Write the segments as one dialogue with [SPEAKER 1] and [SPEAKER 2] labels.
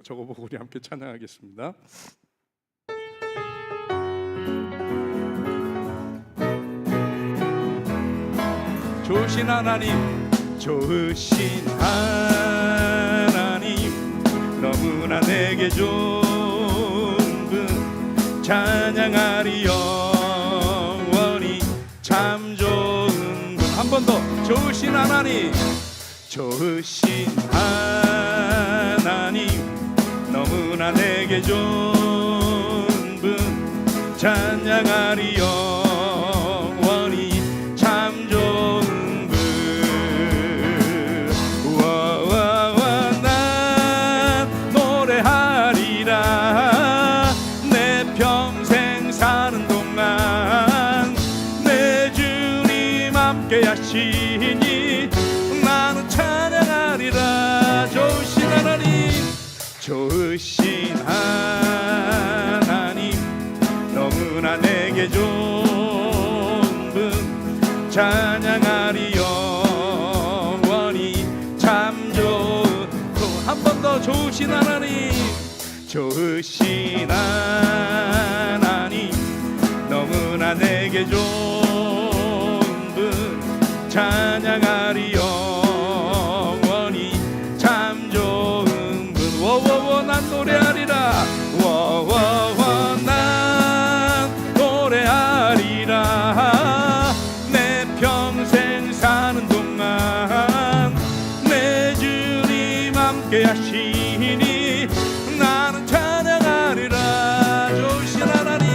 [SPEAKER 1] 적어보고 우리 함께 찬양하겠습니다. 좋으신 하나님, 좋으신 하나님, 너무나 내게 좋은 분, 찬양하리 영원히 참 좋은 분. 한 번 더. 좋으신 하나님, 좋으신 하나님, 너무나 내게 좋은 분, 찬양하리 영원히 참 좋은 분. 와와와 난 노래하리라. 내 평생 사는 동안 내 주님 함께 하시니 나는 찬양하리라. 좋으신 하나님, 좋으신 하나님, 너무나 내게 좋은 분, 찬양하리 영원히 참 좋은. 또 한 번 더. 좋으신 하나님, 좋으신 하나님, 너무나 내게 좋은 분, 찬양하리 영원히 참 좋은 분. 워워워 난 노래하리라. 워워워 난 노래하리라. 내 평생 사는 동안 내 주님 함께 하시니 나는 찬양하리라. 좋으신 하나님,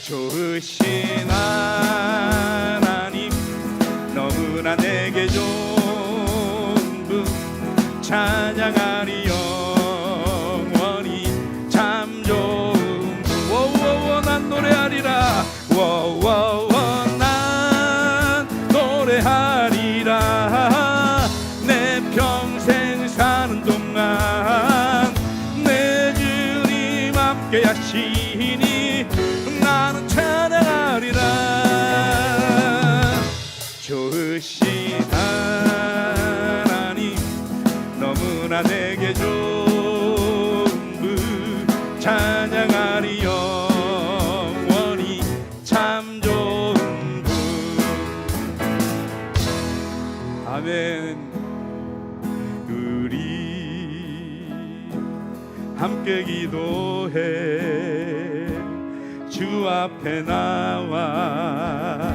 [SPEAKER 1] 좋으신 하나님, 너무나 내게 좋은 분, 찬양하리 영원히 참 좋은 분. 워워워 난 노래하리라. 워워워 난 노래하리라. 내 평생 사는 동안 내 주님 함께 하시니 나는 찬양하리라. 좋으신 하나님, 너무나 내게 좋은 분, 찬양하리 영원히 참 좋은 분. 아멘. 우리 함께 기도해 주 앞에 나와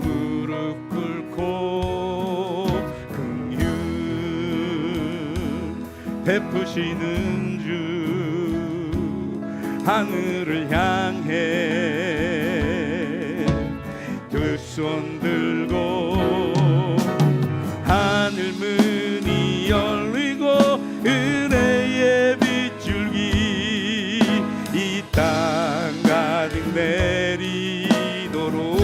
[SPEAKER 1] 무릎 꿇고 긍휼 베푸시는 주, 하늘을 향해 두 손 들고 하늘 문이 열리고 은혜의 빗줄기 이 땅 가득 내리도록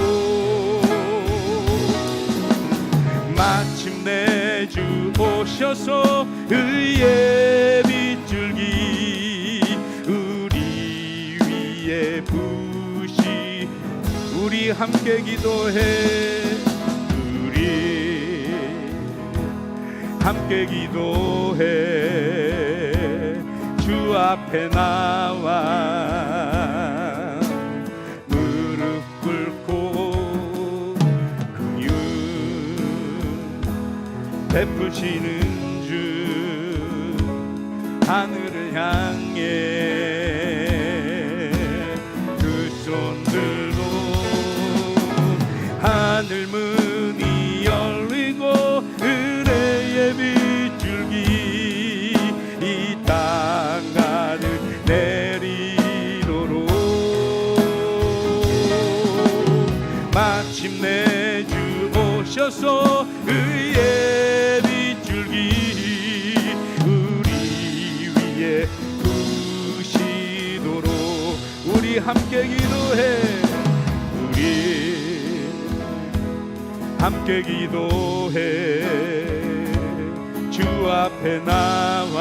[SPEAKER 1] 마침내 주 오셔서 의의 빗줄기 우리 위에 부시. 우리 함께 기도해. 우리 함께 기도해. 주 앞에 나와 무릎 꿇고 긍휼 베푸시는 주, 하늘을 향해 두 손 들고 하늘 문이 열리고 은혜의 빗줄기 이 땅 가득 내리도록 마침내 주 오셔서 의의 빗줄기 우리 위에 부시도록. 우리 함께 기도해. 우리 함께 기도해. 주 앞에 나와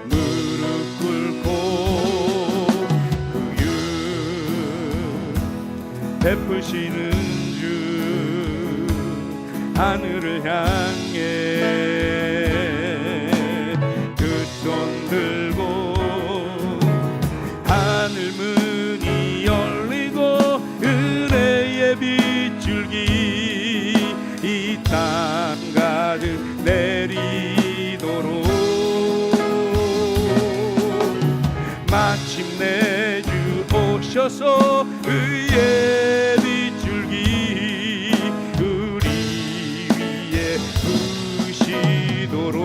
[SPEAKER 1] 무릎 꿇고 긍휼 베푸시는 주, 하늘을 향해 내리도록 마침내 주 오셔서 의의 빗줄기 우리 위에 부시도록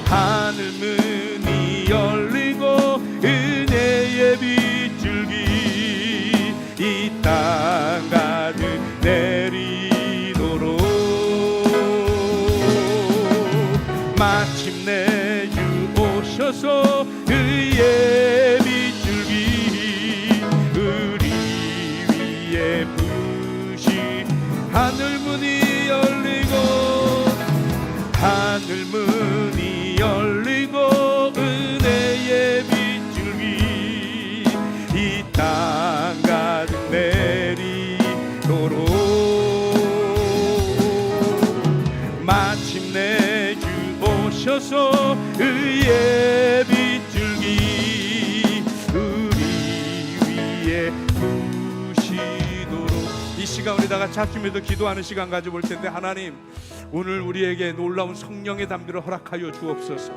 [SPEAKER 1] 하늘문이 열리고 은혜의 빗줄기 이 땅 가득 내리도록 마침내 주 오셔서 의의 빗줄기 우리 위에 부시 하늘문이 열리고 은혜의 빗줄기 이 땅 가득 내리도록 마침내 주 오셔서 의의 빗줄기 우리 위에 부시도록 이 시간 우리 다 같이 합심해서 기도하는 시간 가져볼 텐데 하나님 오늘 우리에게 놀라운 성령의 담비를 허락하여 주옵소서.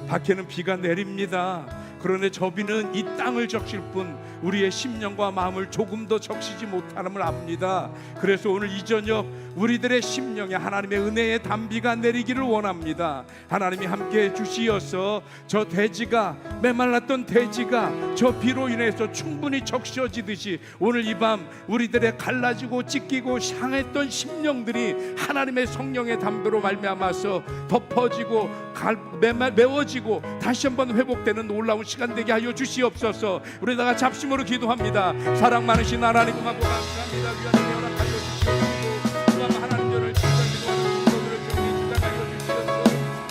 [SPEAKER 1] 밖에는 비가 내립니다. 그런데 저 비는 이 땅을 적실 뿐 우리의 심령과 마음을 조금 더 적시지 못함을 압니다. 그래서 오늘 이 저녁 우리들의 심령에 하나님의 은혜의 담비가 내리기를 원합니다. 하나님이 함께해 주시어서 저 대지가 메말랐던 대지가 저 비로 인해서 충분히 적셔지듯이 오늘 이 밤 우리들의 갈라지고 찢기고 상했던 심령들이 하나님의 성령의 담비로 말미암아서 덮어지고 메워지고 다시 한번 회복되는 놀라운 시간 되게 하여 주시옵소서. 우리 다 같이 합심으로 기도합니다. 사랑 많으신 하나님 고맙고 감사합니다. 위안을 허락하여 주시옵시고 하나님 저를 기도하는 분들을 정리 주장하여 주시옵소서.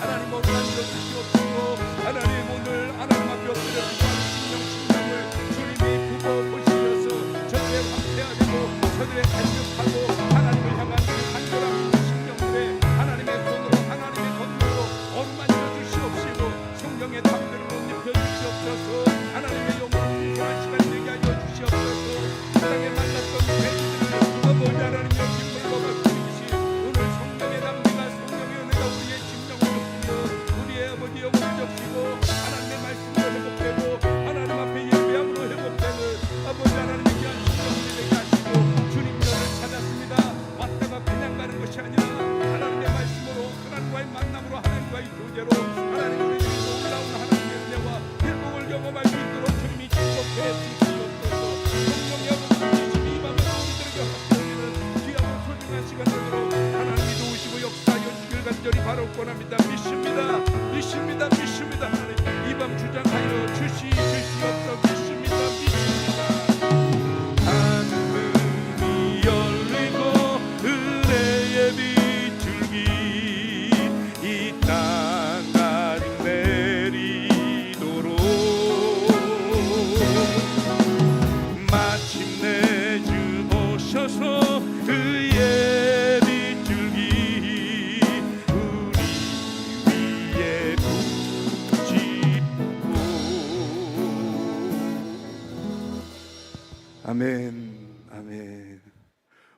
[SPEAKER 1] 하나님 오늘 하여 주시옵시고 하나님 오늘 하나님 앞에 엎드려 기도하는 심령을 주님이 부어 보시면서 저들의 황폐하고 저들의 간격하고 하나님을 향한 간절한 심령들의 하나님의 손으로 하나님의 권능으로 어루만져 주시옵시고 성령의 담대로 하나님의 영광을 풍성한 시간 되게 하여 주시옵소서. 땅에 만났던 죄인들을 죽어보지 하나님의 기쁨과 같으시 오늘 성령의 담비가 성령의 은혜가 우리의 심령을 덮으며 우리의 아버지 영혼을 덮시고 하나님의 말씀으로 회복되고 하나님 앞에 예배함으로 회복되는 아버지 하나님의 귀한 심령을 되게 하시고 주님 저를 찾았습니다. 왔다가 그냥 가는 것이 아니라 하나님의 말씀으로 하나님과의 만남으로 하나님과의 교제로 하나님 우리들이 놀라운 하나님의 은혜와 경험할 수 있도록 주님이 축복해 주시옵소서. 성령의 아버지 이 밤에 우리들에게 합쳐지는 귀하고 소중한 시간 되도록 하나님이 도우시고 역사하여 주길 간절히 바라옵고합니다. 믿습니다. 하나님 이 밤 주장하여 주시옵소서. 믿습니다. 하늘문이 열리고 은혜의 빗줄기 이 땅 가득 마침내 주 오셔서 의의 빗줄기 우리 위에 부시고 아멘.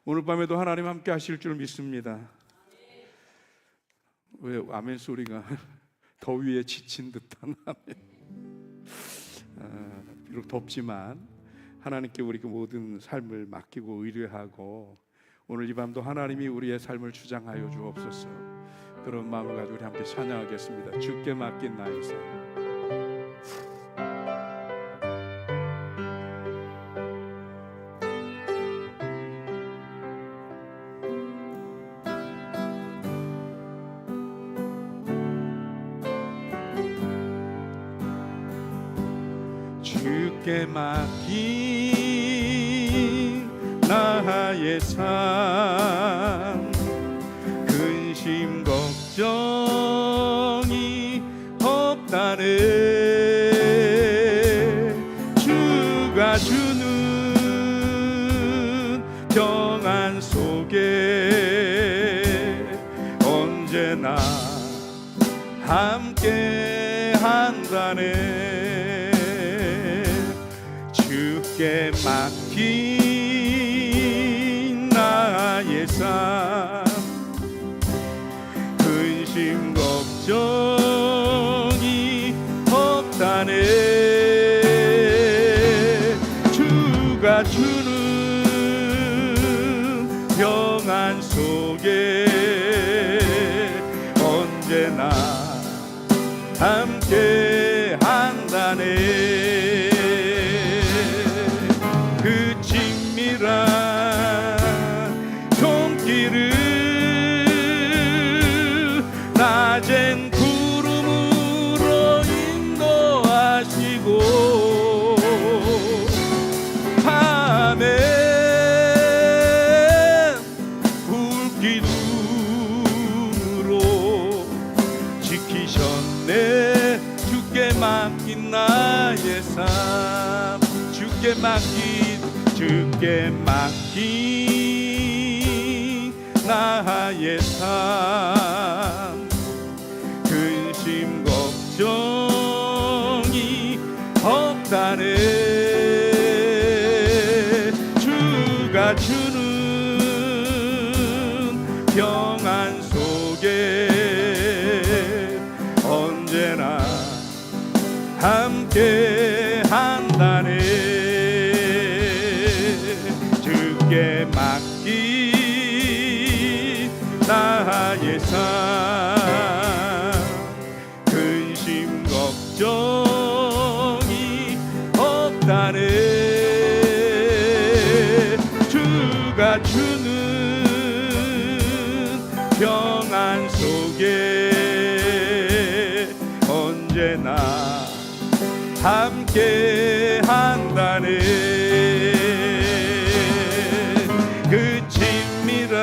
[SPEAKER 1] 오늘 밤에도 하나님 함께 하실 줄 믿습니다. 왜 아멘 소리가 더위에 지친 듯한 아멘. 비록 덥지만 하나님께 우리 그 모든 삶을 맡기고 의뢰하고 오늘 이 밤도 하나님이 우리의 삶을 주장하여 주옵소서. 그런 마음을 가지고 우리 함께 찬양하겠습니다. 주께 맡긴 나의 삶. 주께 맡긴 나의 삶 근심 걱정이 없다네 주가 주는 평안 속에 언제나 함께 한다네 주께 맡긴 나의 삶 맡긴 나의 삶, 주께 맡긴 나의 삶. 근심 걱정이 없다네. 주가 주는 평안 속에 언제나 함께 한다네. 주께 맡긴 나의 삶, 근심 걱정이 없다네. 주가 주는 평안 속에 언제나 함께 한다네. 그 친밀한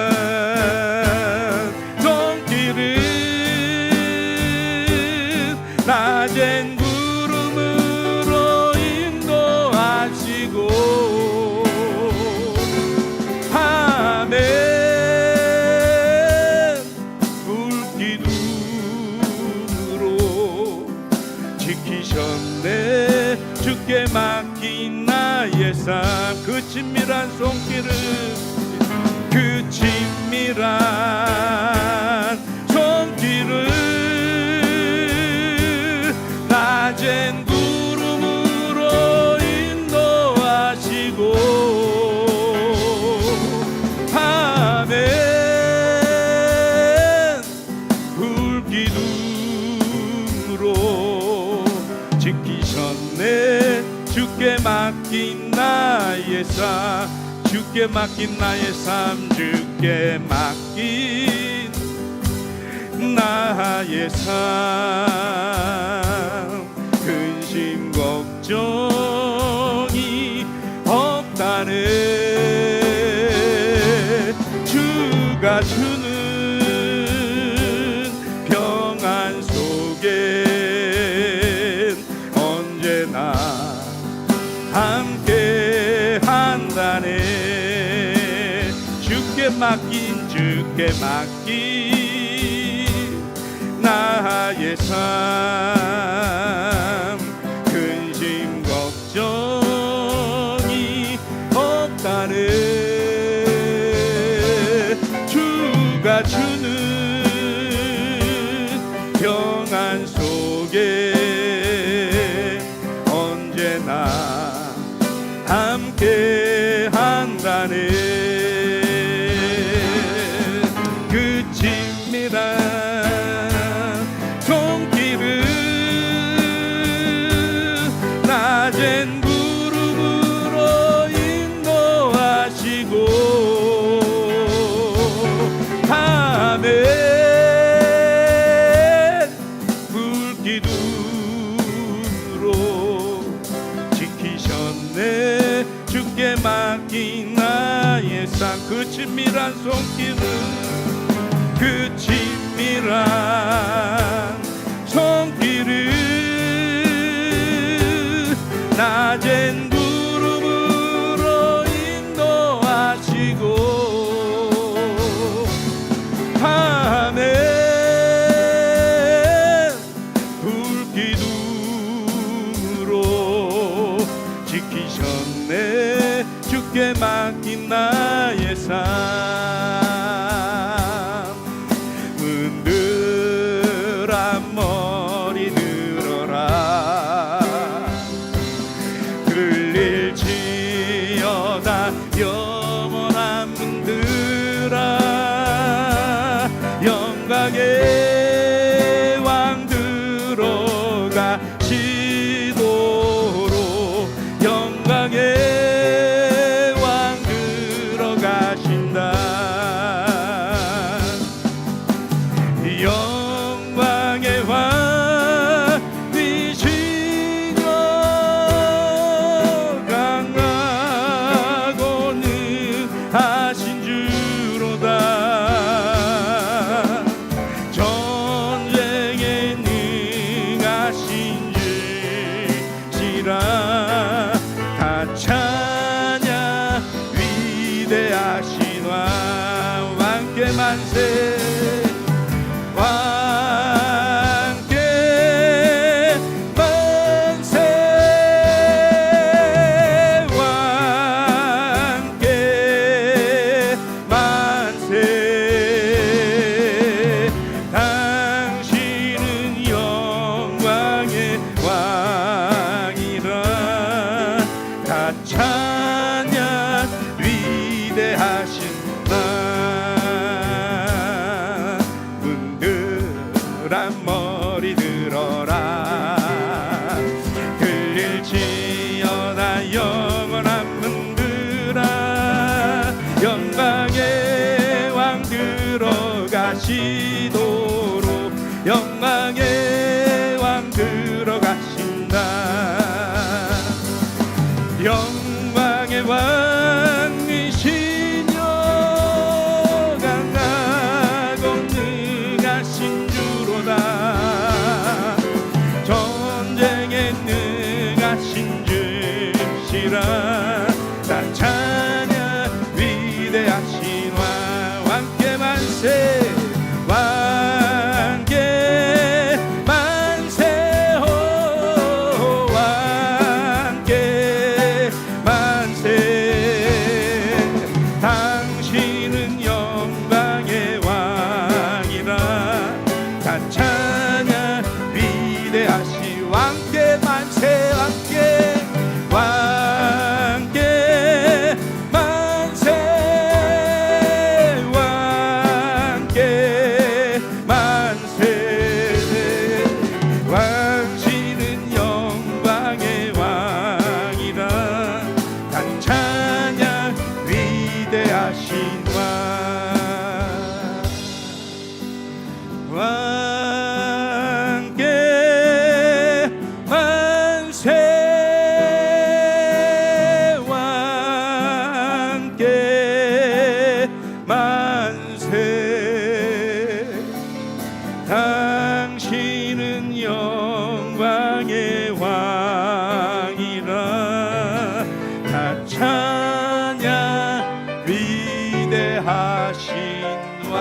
[SPEAKER 1] 손길은 낮은 구름으로 인도하시고 밤에 불기둥으로 지키셨네. 주께 맡긴 나의 삶, 그 친밀한 손길은, 그 친밀한 손길은 낮은 구름으로 인도하시고 밤엔 불기둥으로 지키셨네. 주께 맡긴 나의 삶, 주께 맡긴 나의 삶, 주께 맡긴 나의 삶. 근심 걱정이 없다네. 주가 주는 평안 속엔 언제나 함께 한다네. 주께 맡긴 나의 삶, 근심 걱정이 없다네. 주가 주는 평안 속에 언제나 함께 한다네. 그 친밀한 손길은 낮은 구름으로 인도하시고 밤엔 불기둥으로 지키셨네. 주께 맡긴 나의 삶, 그 친밀한 손길은, 그 친밀한 손길은 낮은 구름으로 인도하시고 밤엔 불기둥으로 지키셨네. 주께 맡긴 나의 삶. 문들한 머리 들어라. 들릴지어다 영원한 문들아. 영광의 왕 들어가시도록 영광의 왕 들어가신다. 영광의 왕이시여 강하고 능하신 주로다. 전쟁에 능하신 주 당신은 영광의 왕이라 다 찬양 위대하신 왕.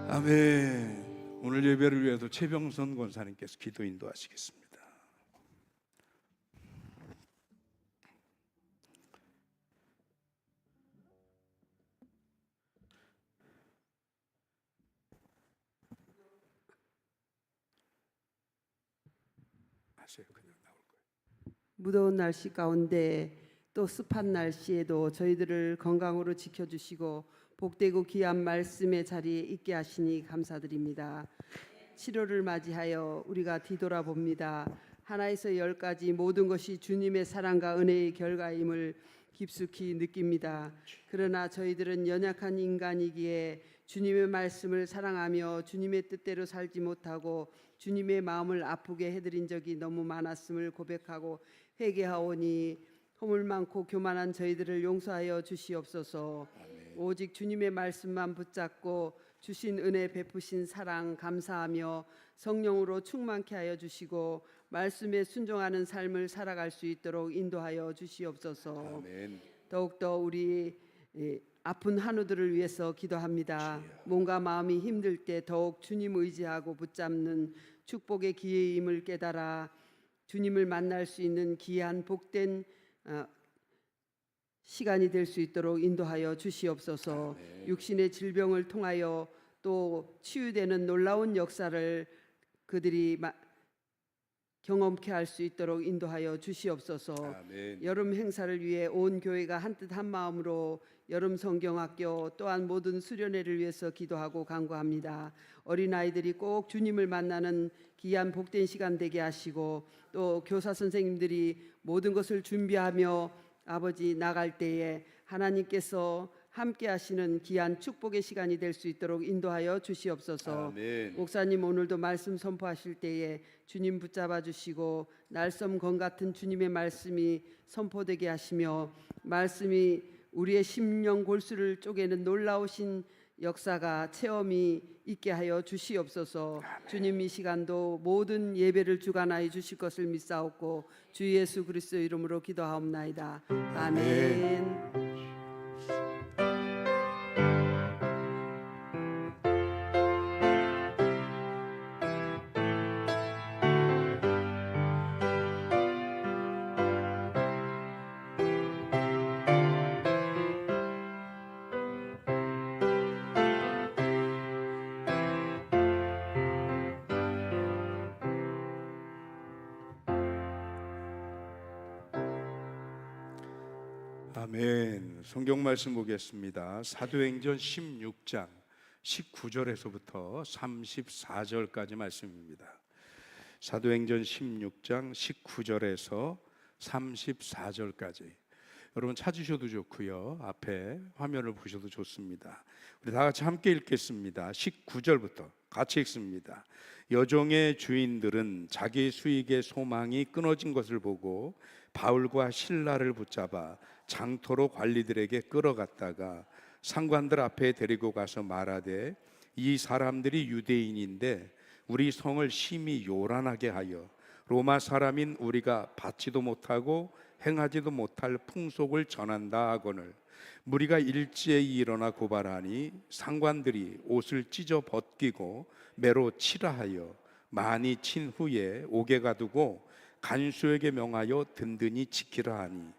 [SPEAKER 1] 아멘. 오늘 예배를 위해서 최병선 권사님께서 기도 인도하시겠습니다.
[SPEAKER 2] 그냥 나올 거예요. 무더운 날씨 가운데 또 습한 날씨에도 저희들을 건강으로 지켜주시고 복되고 귀한 말씀의 자리에 있게 하시니 감사드립니다. 7월을 맞이하여 우리가 뒤돌아봅니다. 하나에서 10까지 모든 것이 주님의 사랑과 은혜의 결과임을 깊숙이 느낍니다. 그러나 저희들은 연약한 인간이기에 주님의 말씀을 사랑하며 주님의 뜻대로 살지 못하고 주님의 마음을 아프게 해드린 적이 너무 많았음을 고백하고 회개하오니 허물 많고 교만한 저희들을 용서하여 주시옵소서. 아멘. 오직 주님의 말씀만 붙잡고 주신 은혜 베푸신 사랑 감사하며 성령으로 충만케 하여 주시고 말씀에 순종하는 삶을 살아갈 수 있도록 인도하여 주시옵소서. 아멘. 더욱더 우리 아픈 한우들을 위해서 기도합니다. 몸과 마음이 힘들 때 더욱 주님 의지하고 붙잡는 축복의 기회임을 깨달아 주님을 만날 수 있는 귀한 복된 시간이 될 수 있도록 인도하여 주시옵소서. 아멘. 육신의 질병을 통하여 또 치유되는 놀라운 역사를 그들이 경험케 할 수 있도록 인도하여 주시옵소서. 아멘. 여름 행사를 위해 온 교회가 한뜻 한마음으로 여름 성경학교 또한 모든 수련회를 위해서 기도하고 간구합니다. 어린아이들이 꼭 주님을 만나는 귀한 복된 시간 되게 하시고 또 교사 선생님들이 모든 것을 준비하며 아버지 나갈 때에 하나님께서 함께 하시는 귀한 축복의 시간이 될 수 있도록 인도하여 주시옵소서. 아멘. 목사님 오늘도 말씀 선포하실 때에 주님 붙잡아 주시고 날섬검 같은 주님의 말씀이 선포되게 하시며 말씀이 우리의 심령 골수를 쪼개는 놀라우신 역사가 체험이 있게 하여 주시옵소서. 아멘. 주님 이 시간도 모든 예배를 주관하여 주실 것을 믿사옵고 주 예수 그리스도 이름으로 기도하옵나이다. 아멘.
[SPEAKER 1] 아멘. 성경 말씀 보겠습니다. 사도행전 16장 19절에서부터 34절까지 말씀입니다. 사도행전 16장 19절에서 34절까지 여러분 찾으셔도 좋고요. 앞에 화면을 보셔도 좋습니다. 우리 다 같이 함께 읽겠습니다. 19절부터 같이 읽습니다. 여종의 주인들은 자기 수익의 소망이 끊어진 것을 보고 바울과 실라를 붙잡아 장터로 관리들에게 끌어갔다가 상관들 앞에 데리고 가서 말하되 이 사람들이 유대인인데 우리 성을 심히 요란하게 하여 로마 사람인 우리가 받지도 못하고 행하지도 못할 풍속을 전한다 하거늘 무리가 일제히 일어나 고발하니 상관들이 옷을 찢어 벗기고 매로 치라 하여 많이 친 후에 옥에 가두고 간수에게 명하여 든든히 지키라 하니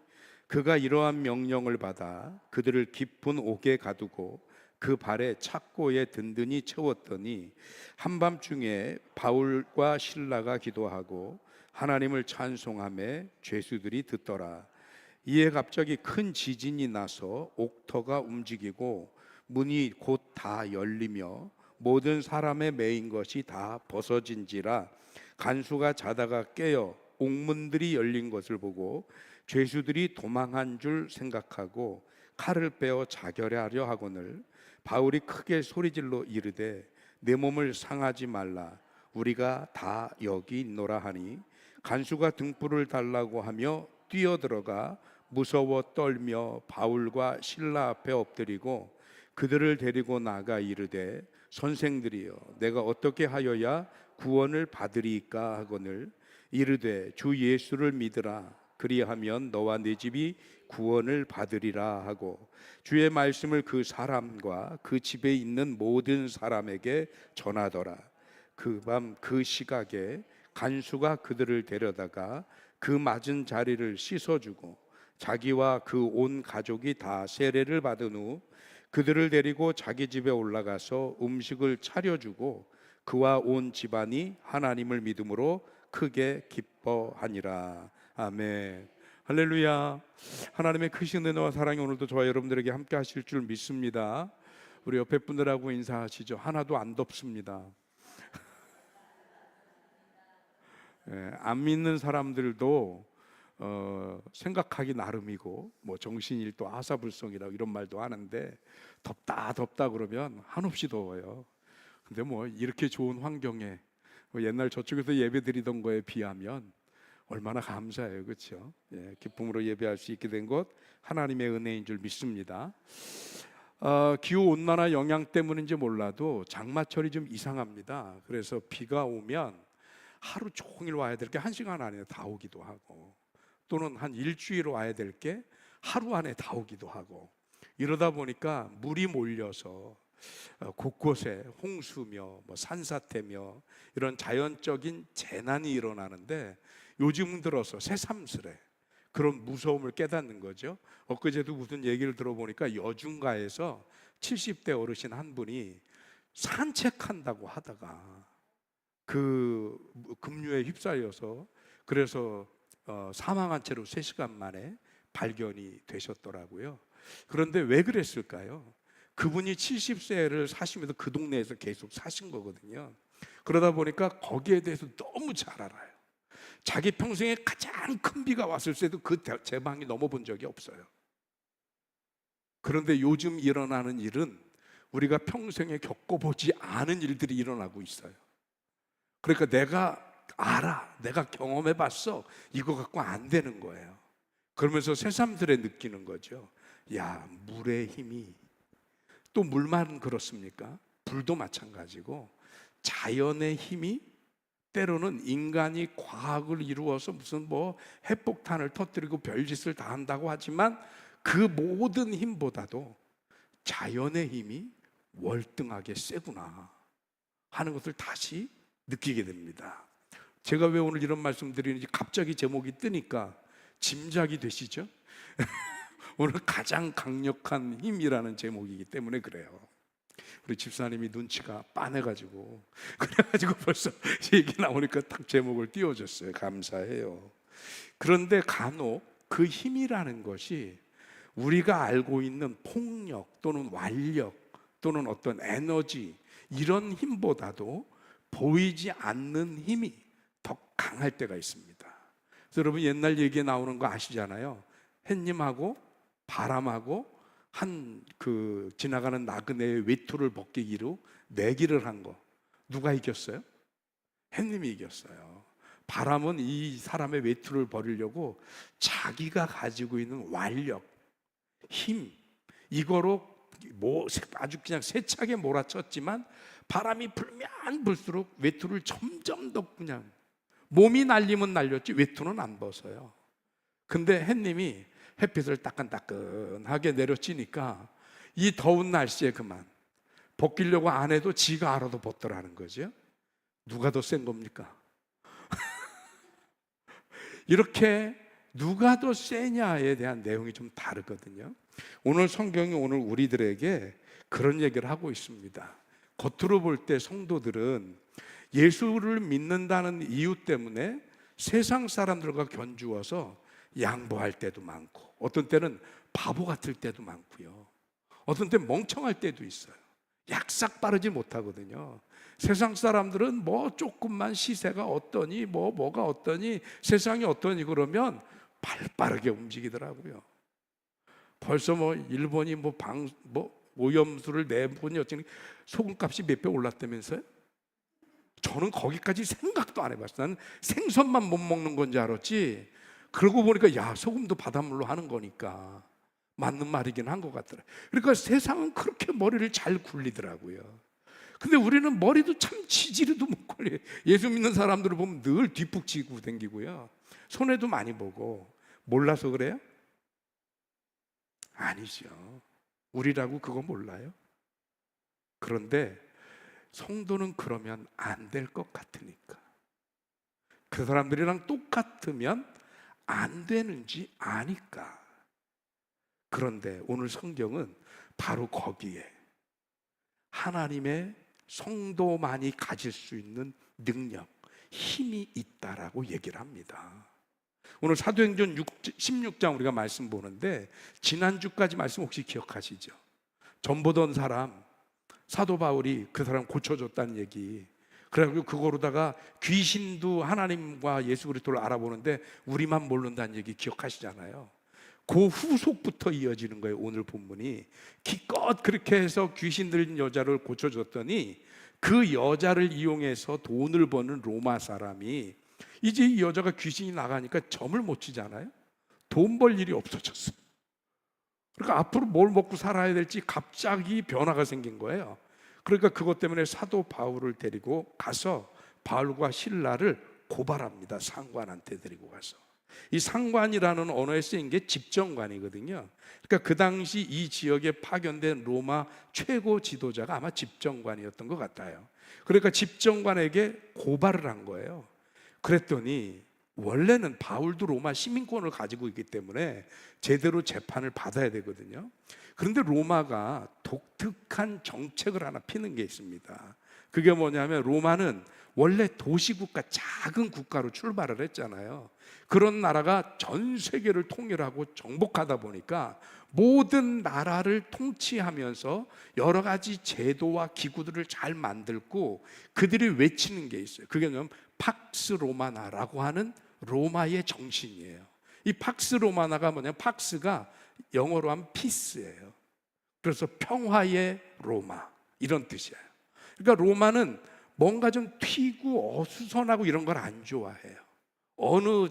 [SPEAKER 1] 그가 이러한 명령을 받아 그들을 깊은 옥에 가두고 그 발에 착고에 든든히 채웠더니 한밤중에 바울과 실라가 기도하고 하나님을 찬송하며 죄수들이 듣더라. 이에 갑자기 큰 지진이 나서 옥터가 움직이고 문이 곧 다 열리며 모든 사람의 매인 것이 다 벗어진지라 간수가 자다가 깨어 옥문들이 열린 것을 보고 죄수들이 도망한 줄 생각하고 칼을 빼어 자결하려 하거늘 바울이 크게 소리질러 이르되 내 몸을 상하지 말라 우리가 다 여기 있노라 하니 간수가 등불을 달라고 하며 뛰어들어가 무서워 떨며 바울과 실라 앞에 엎드리고 그들을 데리고 나가 이르되 선생들이여 내가 어떻게 하여야 구원을 받으리까 하거늘 이르되 주 예수를 믿으라 그리하면 너와 네 집이 구원을 받으리라 하고 주의 말씀을 그 사람과 그 집에 있는 모든 사람에게 전하더라. 그 밤 그 시각에 간수가 그들을 데려다가 그 맞은 자리를 씻어주고 자기와 그 온 가족이 다 세례를 받은 후 그들을 데리고 자기 집에 올라가서 음식을 차려주고 그와 온 집안이 하나님을 믿음으로 크게 기뻐하니라. 아멘. 할렐루야. 하나님의 크신 은혜와 사랑이 오늘도 저와 여러분들에게 함께 하실 줄 믿습니다. 우리 옆에 분들하고 인사하시죠. 하나도 안 덥습니다. 안 믿는 사람들도 생각하기 나름이고 뭐 정신일도 하사불성이라고 이런 말도 하는데 덥다 그러면 한없이 더워요. 근데 뭐 이렇게 좋은 환경에 옛날 저쪽에서 예배 드리던 거에 비하면 얼마나 감사해요. 그렇죠? 기쁨으로 예배할 수 있게 된 것 하나님의 은혜인 줄 믿습니다. 기후온난화 영향 때문인지 몰라도 장마철이 좀 이상합니다. 그래서 비가 오면 하루 종일 와야 될 게 1시간 안에 다 오기도 하고 또는 한 일주일 와야 될 게 하루 안에 다 오기도 하고 이러다 보니까 물이 몰려서 곳곳에 홍수며 뭐 산사태며 이런 자연적인 재난이 일어나는데 요즘 들어서 새삼스레 그런 무서움을 깨닫는 거죠. 엊그제도 무슨 얘기를 들어보니까 여중가에서 70대 어르신 한 분이 산책한다고 하다가 그 급류에 휩싸여서 그래서 사망한 채로 3시간 만에 발견이 되셨더라고요. 그런데 왜 그랬을까요? 그분이 70세를 사시면서 그 동네에서 계속 사신 거거든요. 그러다 보니까 거기에 대해서 너무 잘 알아요. 자기 평생에 가장 큰 비가 왔을 때도 그 제방이 넘어본 적이 없어요. 그런데 요즘 일어나는 일은 우리가 평생에 겪어보지 않은 일들이 일어나고 있어요. 그러니까 내가 알아, 내가 경험해봤어, 이거 갖고 안 되는 거예요. 그러면서 새삼스레 느끼는 거죠. 야, 물의 힘이, 또 물만 그렇습니까? 불도 마찬가지고 자연의 힘이 때로는 인간이 과학을 이루어서 무슨 뭐 핵폭탄을 터뜨리고 별짓을 다 한다고 하지만 그 모든 힘보다도 자연의 힘이 월등하게 세구나 하는 것을 다시 느끼게 됩니다. 제가 왜 오늘 이런 말씀 드리는지 갑자기 제목이 뜨니까 짐작이 되시죠? 오늘 가장 강력한 힘이라는 제목이기 때문에 그래요. 우리 집사님이 눈치가 빤해가지고 그래가지고 벌써 얘기 나오니까 딱 제목을 띄워줬어요. 감사해요. 그런데 간혹 그 힘이라는 것이 우리가 알고 있는 폭력 또는 완력 또는 어떤 에너지 이런 힘보다도 보이지 않는 힘이 더 강할 때가 있습니다. 그래서 여러분 옛날 얘기에 나오는 거 아시잖아요. 햇님하고 바람하고 한 그 지나가는 나그네의 외투를 벗기기로 내기를 한 거 누가 이겼어요? 햇님이 이겼어요. 바람은 이 사람의 외투를 버리려고 자기가 가지고 있는 완력, 힘 이거로 아주 그냥 세차게 몰아쳤지만 바람이 불면 불수록 외투를 점점 더 그냥 몸이 날리면 날렸지 외투는 안 벗어요. 근데 햇님이 햇빛을 따끈따끈하게 내려치니까 이 더운 날씨에 그만 벗기려고 안 해도 지가 알아도 벗더라는 거죠. 누가 더 센 겁니까? 이렇게 누가 더 세냐에 대한 내용이 좀 다르거든요. 오늘 성경이 오늘 우리들에게 그런 얘기를 하고 있습니다. 겉으로 볼 때 성도들은 예수를 믿는다는 이유 때문에 세상 사람들과 견주어서 양보할 때도 많고 어떤 때는 바보 같을 때도 많고요. 어떤 때는 멍청할 때도 있어요. 약삭 빠르지 못하거든요. 세상 사람들은 뭐 조금만 시세가 어떠니 뭐가 어떠니 세상이 어떠니 그러면 빠르게 움직이더라고요. 벌써 뭐 일본이 오염수를 내보니 어쩌니 소금값이 몇 배 올랐다면서요? 저는 거기까지 생각도 안 해봤어요. 나는 생선만 못 먹는 건지 알았지. 그러고 보니까 야 소금도 바닷물로 하는 거니까
[SPEAKER 3] 맞는 말이긴 한 것 같더라. 그러니까 세상은 그렇게 머리를 잘 굴리더라고요. 근데 우리는 머리도 참 지지리도 못 굴려. 예수 믿는 사람들을 보면 늘 뒷북치고 댕기고요, 손해도 많이 보고. 몰라서 그래요? 아니죠. 우리라고 그거 몰라요? 그런데 성도는 그러면 안 될 것 같으니까, 그 사람들이랑 똑같으면 안 되는지 아니까. 그런데 오늘 성경은 바로 거기에 하나님의 성도만이 가질 수 있는 능력, 힘이 있다라고 얘기를 합니다. 오늘 사도행전 16장 우리가 말씀 보는데, 지난주까지 말씀 혹시 기억하시죠? 전 보던 사람, 사도 바울이 그 사람 고쳐줬다는 얘기. 그래가지고 그거로다가 귀신도 하나님과 예수 그리스도를 알아보는데 우리만 모른다는 얘기 기억하시잖아요. 그 후속부터 이어지는 거예요. 오늘 본문이 기껏 그렇게 해서 귀신 들린 여자를 고쳐줬더니 그 여자를 이용해서 돈을 버는 로마 사람이 이제 이 여자가 귀신이 나가니까 점을 못 치잖아요. 돈 벌 일이 없어졌어. 그러니까 앞으로 뭘 먹고 살아야 될지 갑자기 변화가 생긴 거예요. 그러니까 그것 때문에 사도 바울을 데리고 가서 바울과 실라를 고발합니다. 상관한테 데리고 가서. 이 상관이라는 언어에 쓰인 게 집정관이거든요. 그러니까 그 당시 이 지역에 파견된 로마 최고 지도자가 아마 집정관이었던 것 같아요. 그러니까 집정관에게 고발을 한 거예요. 그랬더니 원래는 바울도 로마 시민권을 가지고 있기 때문에 제대로 재판을 받아야 되거든요. 그런데 로마가 독특한 정책을 하나 피는 게 있습니다. 그게 뭐냐면, 로마는 원래 도시국가, 작은 국가로 출발을 했잖아요. 그런 나라가 전 세계를 통일하고 정복하다 보니까 모든 나라를 통치하면서 여러 가지 제도와 기구들을 잘 만들고 그들이 외치는 게 있어요. 그게 뭐냐면 팍스 로마나라고 하는 로마의 정신이에요. 이 팍스 로마나가 뭐냐면, 팍스가 영어로 하면 피스예요. 그래서 평화의 로마, 이런 뜻이에요. 그러니까 로마는 뭔가 좀 튀고 어수선하고 이런 걸 안 좋아해요. 어느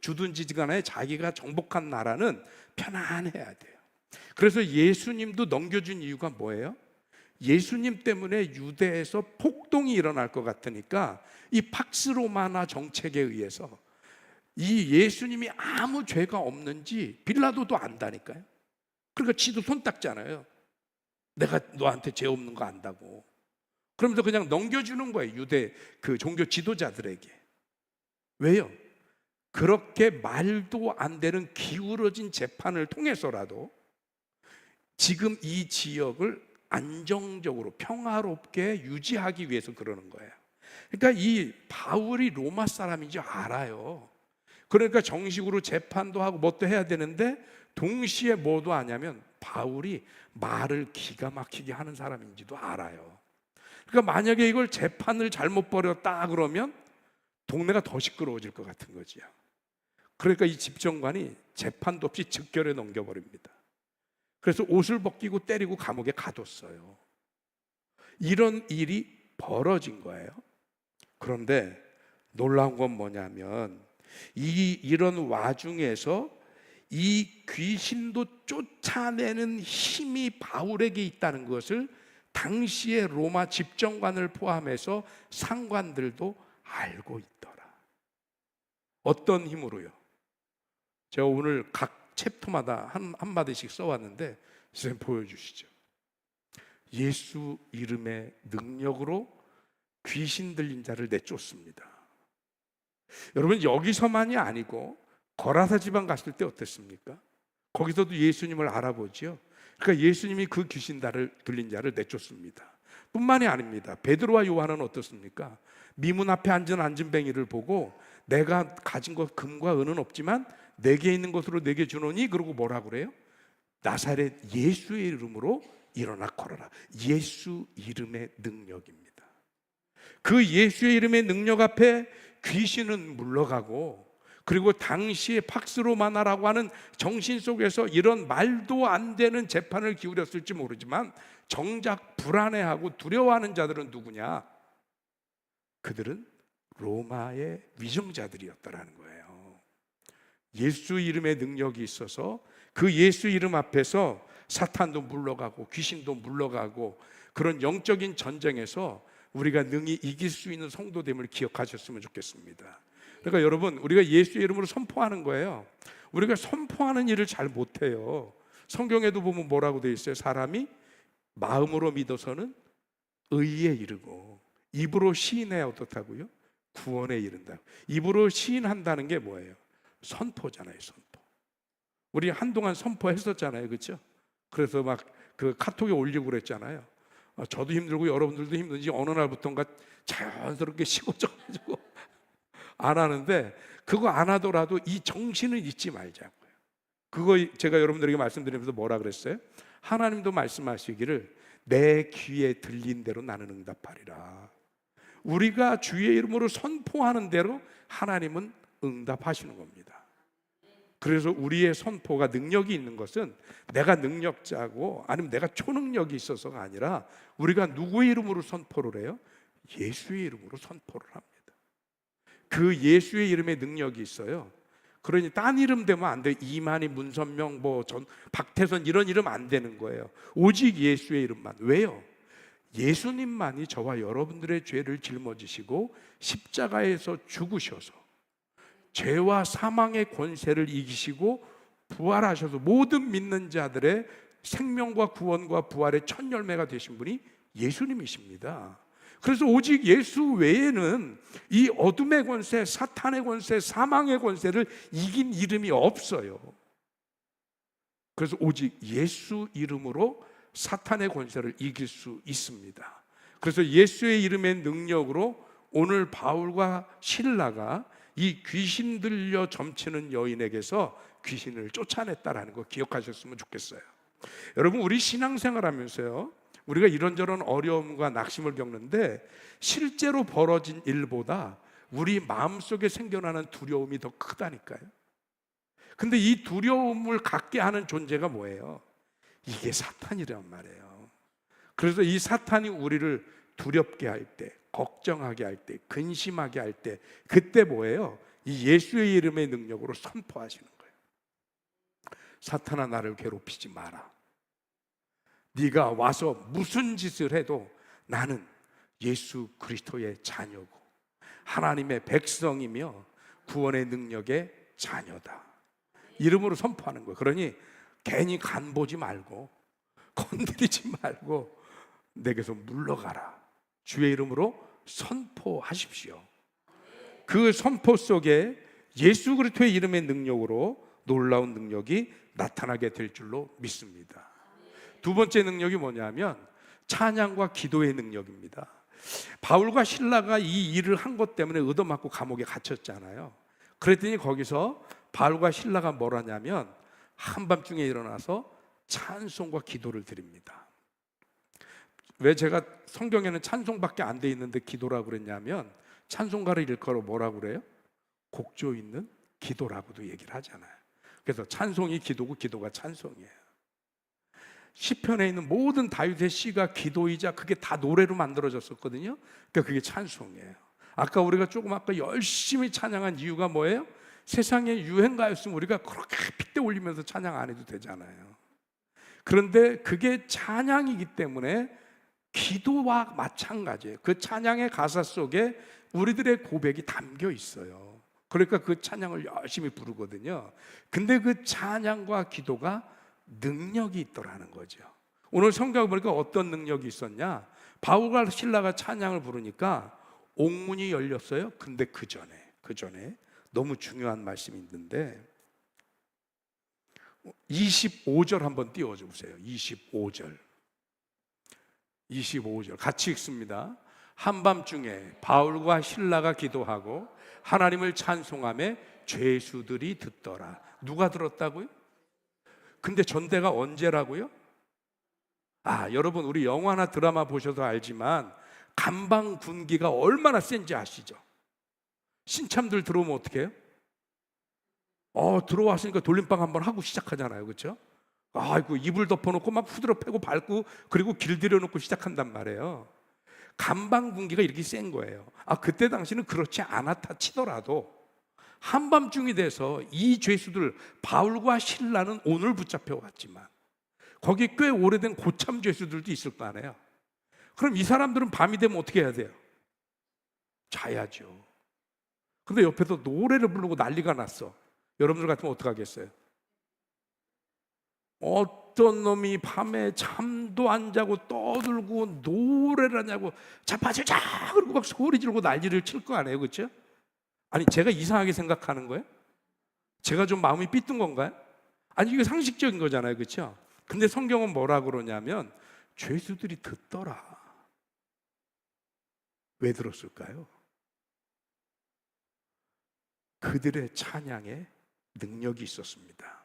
[SPEAKER 3] 주든지 간에 자기가 정복한 나라는 편안해야 돼요. 그래서 예수님도 넘겨준 이유가 뭐예요? 예수님 때문에 유대에서 폭동이 일어날 것 같으니까 이 팍스 로마나 정책에 의해서 이 예수님이 아무 죄가 없는지 빌라도도 안다니까요. 그러니까 지도 손 닦잖아요. 내가 너한테 죄 없는 거 안다고. 그러면서 그냥 넘겨주는 거예요, 유대 그 종교 지도자들에게. 왜요? 그렇게 말도 안 되는 기울어진 재판을 통해서라도 지금 이 지역을 안정적으로 평화롭게 유지하기 위해서 그러는 거예요. 그러니까 이 바울이 로마 사람인지 알아요. 그러니까 정식으로 재판도 하고 뭣도 해야 되는데 동시에 뭐도 하냐면 바울이 말을 기가 막히게 하는 사람인지도 알아요. 그러니까 만약에 이걸 재판을 잘못 벌였다 그러면 동네가 더 시끄러워질 것 같은 거지요. 그러니까 이 집정관이 재판도 없이 즉결에 넘겨버립니다. 그래서 옷을 벗기고 때리고 감옥에 가뒀어요. 이런 일이 벌어진 거예요. 그런데 놀라운 건 뭐냐면, 이런 와중에서 이 귀신도 쫓아내는 힘이 바울에게 있다는 것을 당시의 로마 집정관을 포함해서 상관들도 알고 있더라. 어떤 힘으로요? 제가 오늘 각 챕터마다 한마디씩 써왔는데 선생님 보여주시죠. 예수 이름의 능력으로 귀신 들린 자를 내쫓습니다. 여러분, 여기서만이 아니고 거라사 지방 갔을 때 어땠습니까? 거기서도 예수님을 알아보지요. 그러니까 예수님이 그 귀신 들린 자를 내쫓습니다. 뿐만이 아닙니다. 베드로와 요한은 어떻습니까? 미문 앞에 앉은 안진뱅이를 보고 내가 가진 것 금과 은은 없지만 내게 있는 것으로 내게 주노니, 그러고 뭐라 그래요? 나사렛 예수의 이름으로 일어나 걸어라. 예수 이름의 능력입니다. 그 예수의 이름의 능력 앞에 귀신은 물러가고, 그리고 당시에 팍스로마나라고 하는 정신 속에서 이런 말도 안 되는 재판을 기울였을지 모르지만 정작 불안해하고 두려워하는 자들은 누구냐? 그들은 로마의 위정자들이었다라는 거예요. 예수 이름의 능력이 있어서 그 예수 이름 앞에서 사탄도 물러가고 귀신도 물러가고 그런 영적인 전쟁에서 우리가 능히 이길 수 있는 성도됨을 기억하셨으면 좋겠습니다. 그러니까 여러분, 우리가 예수의 이름으로 선포하는 거예요. 우리가 선포하는 일을 잘 못해요. 성경에도 보면 뭐라고 되어 있어요? 사람이 마음으로 믿어서는 의에 이르고 입으로 시인해야 어떻다고요? 구원에 이른다. 입으로 시인한다는 게 뭐예요? 선포잖아요. 선포. 우리 한동안 선포했었잖아요. 그렇죠? 그래서 막 그 카톡에 올리고 그랬잖아요. 저도 힘들고 여러분들도 힘든지 어느 날부터인가 자연스럽게 식어져가지고 안 하는데, 그거 안 하더라도 이 정신을 잊지 말자고요. 그거 제가 여러분들에게 말씀드리면서 뭐라 그랬어요? 하나님도 말씀하시기를 내 귀에 들린 대로 나는 응답하리라. 우리가 주의 이름으로 선포하는 대로 하나님은 응답하시는 겁니다. 그래서 우리의 선포가 능력이 있는 것은 내가 능력자고 아니면 내가 초능력이 있어서가 아니라 우리가 누구의 이름으로 선포를 해요? 예수의 이름으로 선포를 합니다. 그 예수의 이름에 능력이 있어요. 그러니 딴 이름 되면 안 돼요. 이만희, 문선명, 박태선 이런 이름 안 되는 거예요. 오직 예수의 이름만. 왜요? 예수님만이 저와 여러분들의 죄를 짊어지시고 십자가에서 죽으셔서 죄와 사망의 권세를 이기시고 부활하셔서 모든 믿는 자들의 생명과 구원과 부활의 첫 열매가 되신 분이 예수님이십니다. 그래서 오직 예수 외에는 이 어둠의 권세, 사탄의 권세, 사망의 권세를 이긴 이름이 없어요. 그래서 오직 예수 이름으로 사탄의 권세를 이길 수 있습니다. 그래서 예수의 이름의 능력으로 오늘 바울과 실라가 이 귀신 들려 점치는 여인에게서 귀신을 쫓아냈다라는 거 기억하셨으면 좋겠어요. 여러분, 우리 신앙생활 하면서요, 우리가 이런저런 어려움과 낙심을 겪는데 실제로 벌어진 일보다 우리 마음속에 생겨나는 두려움이 더 크다니까요. 근데 이 두려움을 갖게 하는 존재가 뭐예요? 이게 사탄이란 말이에요. 그래서 이 사탄이 우리를 두렵게 할 때, 걱정하게 할 때, 근심하게 할 때, 그때 뭐예요? 이 예수의 이름의 능력으로 선포하시는 거예요. 사탄아, 나를 괴롭히지 마라. 네가 와서 무슨 짓을 해도 나는 예수 그리스도의 자녀고 하나님의 백성이며 구원의 능력의 자녀다. 이름으로 선포하는 거예요. 그러니 괜히 간 보지 말고 건드리지 말고 내게서 물러가라. 주의 이름으로 선포하십시오. 그 선포 속에 예수 그리스도의 이름의 능력으로 놀라운 능력이 나타나게 될 줄로 믿습니다. 두 번째 능력이 뭐냐면 찬양과 기도의 능력입니다. 바울과 실라가 이 일을 한 것 때문에 얻어맞고 감옥에 갇혔잖아요. 그랬더니 거기서 바울과 실라가 뭘 하냐면 한밤중에 일어나서 찬송과 기도를 드립니다. 왜 제가 성경에는 찬송밖에 안 돼 있는데 기도라고 그랬냐면 찬송가를 일컬어 뭐라고 그래요? 곡조 있는 기도라고도 얘기를 하잖아요. 그래서 찬송이 기도고 기도가 찬송이에요. 시편에 있는 모든 다윗의 시가 기도이자 그게 다 노래로 만들어졌었거든요. 그러니까 그게 찬송이에요. 아까 우리가 열심히 찬양한 이유가 뭐예요? 세상의 유행가였으면 우리가 그렇게 핏대 올리면서 찬양 안 해도 되잖아요. 그런데 그게 찬양이기 때문에 기도와 마찬가지예요. 그 찬양의 가사 속에 우리들의 고백이 담겨 있어요. 그러니까 그 찬양을 열심히 부르거든요. 근데 그 찬양과 기도가 능력이 있더라는 거죠. 오늘 성경을 보니까 어떤 능력이 있었냐? 바울과 실라가 찬양을 부르니까 옥문이 열렸어요. 근데 그 전에 너무 중요한 말씀이 있는데 25절 한번 띄워줘 보세요. 25절 같이 읽습니다. 한밤중에 바울과 실라가 기도하고 하나님을 찬송하며 죄수들이 듣더라. 누가 들었다고요? 근데 전대가 언제라고요? 여러분, 우리 영화나 드라마 보셔서 알지만 감방 군기가 얼마나 센지 아시죠? 신참들 들어오면 어떻게 해요? 들어왔으니까 돌림방 한번 하고 시작하잖아요. 그렇죠? 아이고, 이불 덮어놓고 막 후드러 패고 밟고 그리고 길들여놓고 시작한단 말이에요. 감방 군기가 이렇게 센 거예요. 그때 당시는 그렇지 않았다 치더라도 한밤중이 돼서 이 죄수들 바울과 실라는 오늘 붙잡혀 왔지만 거기 꽤 오래된 고참 죄수들도 있을 거 아니에요. 그럼 이 사람들은 밤이 되면 어떻게 해야 돼요? 자야죠. 근데 옆에서 노래를 부르고 난리가 났어. 여러분들 같으면 어떡하겠어요? 어떤 놈이 밤에 잠도 안 자고 떠들고 노래를 하냐고 자빠지자 그러고 막 소리 지르고 난리를 칠 거 아니에요, 그렇죠? 아니 제가 이상하게 생각하는 거예요? 제가 좀 마음이 삐뚤 건가요? 아니 이게 상식적인 거잖아요, 그렇죠? 근데 성경은 뭐라 그러냐면 죄수들이 듣더라. 왜 들었을까요? 그들의 찬양에 능력이 있었습니다.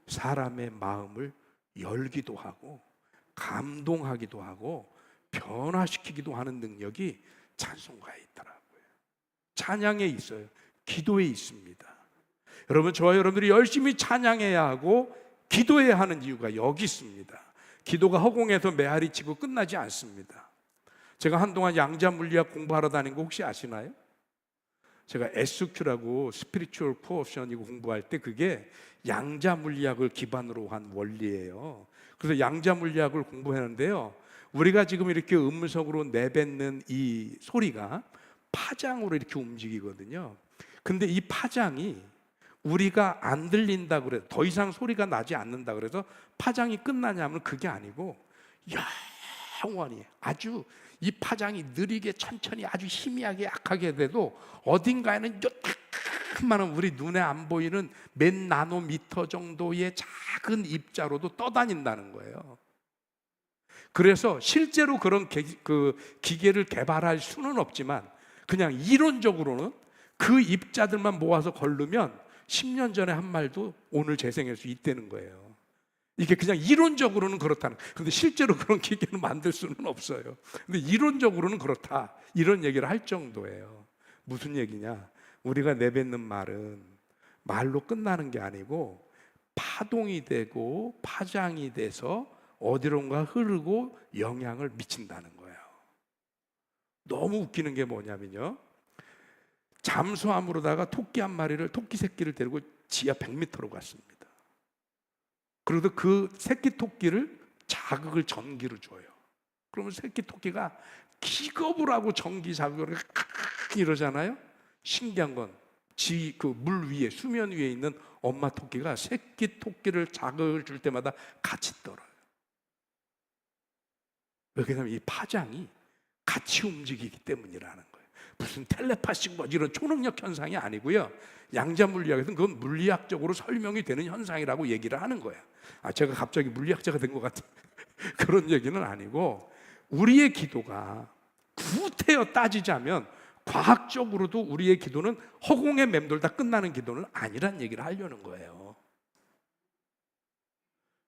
[SPEAKER 3] 사람의 마음을 열기도 하고 감동하기도 하고 변화시키기도 하는 능력이 찬송가에 있더라고요. 찬양에 있어요. 기도에 있습니다. 여러분, 저와 여러분들이 열심히 찬양해야 하고 기도해야 하는 이유가 여기 있습니다. 기도가 허공에서 메아리 치고 끝나지 않습니다. 제가 한동안 양자 물리학 공부하러 다닌 거 혹시 아시나요? 제가 SQ라고 스피리추얼 코옵션 이거 공부할 때 그게 양자 물리학을 기반으로 한 원리예요. 그래서 양자 물리학을 공부했는데요. 우리가 지금 이렇게 음성으로 내뱉는 이 소리가 파장으로 이렇게 움직이거든요. 근데 이 파장이 우리가 안 들린다 그래서 더 이상 소리가 나지 않는다 그래서 파장이 끝나냐면 그게 아니고 영원히 아주 이 파장이 느리게 천천히 아주 희미하게 약하게 돼도 어딘가에는 조그마한 우리 눈에 안 보이는 몇 나노미터 정도의 작은 입자로도 떠다닌다는 거예요. 그래서 실제로 그런 기계를 개발할 수는 없지만 그냥 이론적으로는 그 입자들만 모아서 걸르면 10년 전에 한 말도 오늘 재생할 수 있다는 거예요. 이게 그냥 이론적으로는 그렇다는. 근데 실제로 그런 기계는 만들 수는 없어요. 근데 이론적으로는 그렇다. 이런 얘기를 할 정도예요. 무슨 얘기냐? 우리가 내뱉는 말은 말로 끝나는 게 아니고 파동이 되고 파장이 돼서 어디론가 흐르고 영향을 미친다는 거예요. 너무 웃기는 게 뭐냐면요. 잠수함으로다가 토끼 새끼를 데리고 지하 100m로 갔습니다. 그래도 그 새끼 토끼를 자극을 전기로 줘요. 그러면 새끼 토끼가 기겁을 하고 전기 자극을 이러잖아요. 신기한 건 그 물 위에 수면 위에 있는 엄마 토끼가 새끼 토끼를 자극을 줄 때마다 같이 떨어요. 왜냐하면 이 파장이 같이 움직이기 때문이라는 거예요. 무슨 텔레파시 뭐 이런 초능력 현상이 아니고요. 양자 물리학에서는 그건 물리학적으로 설명이 되는 현상이라고 얘기를 하는 거예요. 제가 갑자기 물리학자가 된 것 같은 그런 얘기는 아니고 우리의 기도가 구태여 따지자면 과학적으로도 우리의 기도는 허공에 맴돌다 끝나는 기도는 아니란 얘기를 하려는 거예요.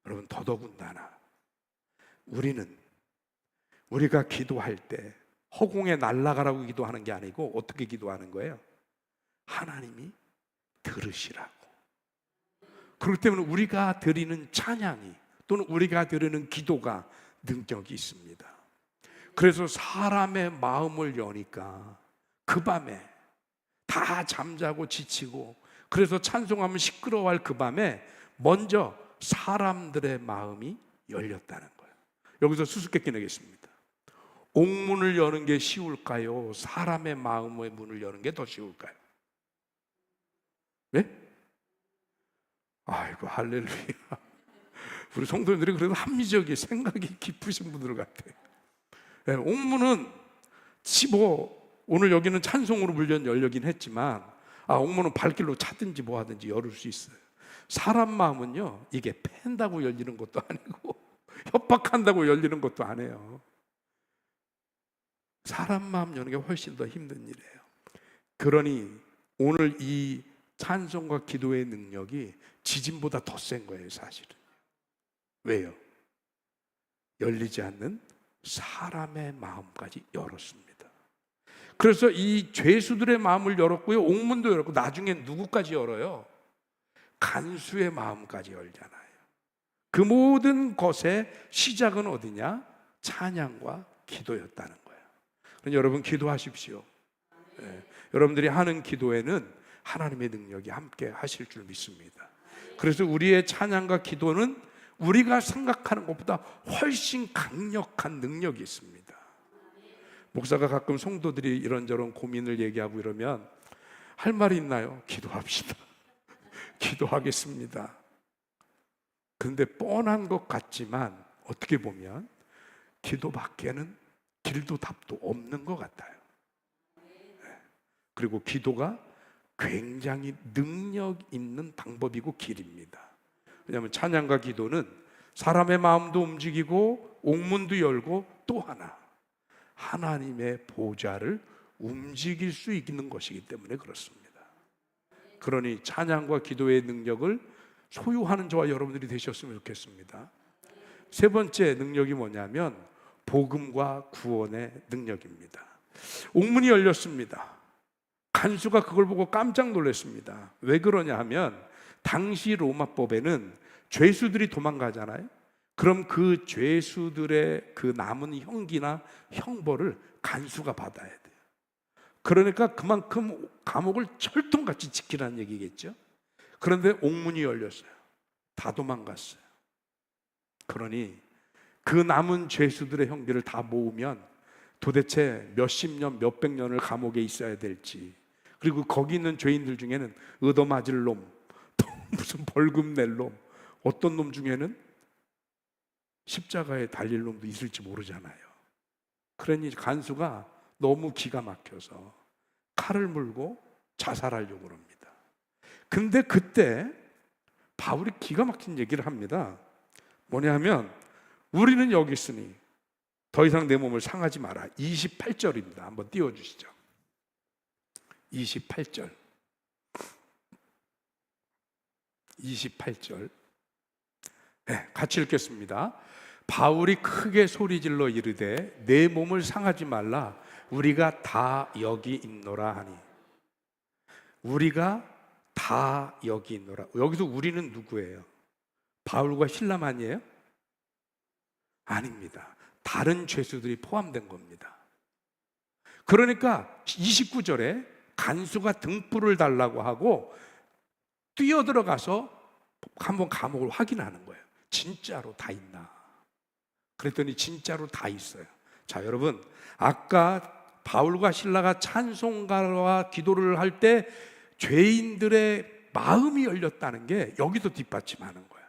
[SPEAKER 3] 여러분, 더더군다나 우리가 기도할 때 허공에 날아가라고 기도하는 게 아니고 어떻게 기도하는 거예요? 하나님이 들으시라고. 그렇기 때문에 우리가 드리는 찬양이 또는 우리가 드리는 기도가 능력이 있습니다. 그래서 사람의 마음을 여니까 그 밤에 다 잠자고 지치고 그래서 찬송하면 시끄러워할 그 밤에 먼저 사람들의 마음이 열렸다는 거예요. 여기서 수수께끼 내겠습니다. 옥문을 여는 게 쉬울까요? 사람의 마음의 문을 여는 게 더 쉬울까요? 네? 아이고 할렐루야. 우리 성도님들이 그래도 합리적이 생각이 깊으신 분들 같아요. 네, 옥문은 오늘 여기는 찬송으로 물론 열리긴 했지만 옥문은 발길로 차든지 뭐 하든지 열을 수 있어요. 사람 마음은요, 이게 팬다고 열리는 것도 아니고 협박한다고 열리는 것도 아니에요. 사람 마음 여는 게 훨씬 더 힘든 일이에요. 그러니 오늘 이 찬송과 기도의 능력이 지진보다 더 센 거예요, 사실은. 왜요? 열리지 않는 사람의 마음까지 열었습니다. 그래서 이 죄수들의 마음을 열었고요, 옥문도 열었고 나중엔 누구까지 열어요? 간수의 마음까지 열잖아요. 그 모든 것의 시작은 어디냐? 찬양과 기도였다는 거예요. 여러분 기도하십시오. 네. 여러분들이 하는 기도에는 하나님의 능력이 함께 하실 줄 믿습니다. 그래서 우리의 찬양과 기도는 우리가 생각하는 것보다 훨씬 강력한 능력이 있습니다. 목사가 가끔 성도들이 이런저런 고민을 얘기하고 이러면 할 말이 있나요? 기도합시다. 기도하겠습니다. 그런데 뻔한 것 같지만 어떻게 보면 기도밖에는 길도 답도 없는 것 같아요. 그리고 기도가 굉장히 능력 있는 방법이고 길입니다. 왜냐하면 찬양과 기도는 사람의 마음도 움직이고 옥문도 열고 또 하나 하나님의 보좌를 움직일 수 있는 것이기 때문에 그렇습니다. 그러니 찬양과 기도의 능력을 소유하는 저와 여러분들이 되셨으면 좋겠습니다. 세 번째 능력이 뭐냐면 복음과 구원의 능력입니다. 옥문이 열렸습니다. 간수가 그걸 보고 깜짝 놀랐습니다. 왜 그러냐 하면 당시 로마법에는 죄수들이 도망가잖아요. 그럼 그 죄수들의 그 남은 형기나 형벌을 간수가 받아야 돼요. 그러니까 그만큼 감옥을 철통같이 지키라는 얘기겠죠. 그런데 옥문이 열렸어요. 다 도망갔어요. 그러니 그 남은 죄수들의 형기를 다 모으면 도대체 몇십 년, 몇백 년을 감옥에 있어야 될지, 그리고 거기 있는 죄인들 중에는 얻어맞을 놈, 또 무슨 벌금 낼 놈, 어떤 놈 중에는 십자가에 달릴 놈도 있을지 모르잖아요. 그러니 간수가 너무 기가 막혀서 칼을 물고 자살하려고 합니다. 근데 그때 바울이 기가 막힌 얘기를 합니다. 뭐냐 하면 우리는 여기 있으니 더 이상 내 몸을 상하지 마라. 28절입니다. 한번 띄워주시죠. 28절. 28절. 네, 같이 읽겠습니다. 바울이 크게 소리질러 이르되 내 몸을 상하지 말라. 우리가 다 여기 있노라 하니. 우리가 다 여기 있노라. 여기서 우리는 누구예요? 바울과 실람 아니에요? 아닙니다. 다른 죄수들이 포함된 겁니다. 그러니까 29절에 간수가 등불을 달라고 하고 뛰어들어가서 한번 감옥을 확인하는 거예요. 진짜로 다 있나? 그랬더니 진짜로 다 있어요. 자, 여러분, 아까 바울과 실라가 찬송가와 기도를 할 때 죄인들의 마음이 열렸다는 게 여기도 뒷받침하는 거예요.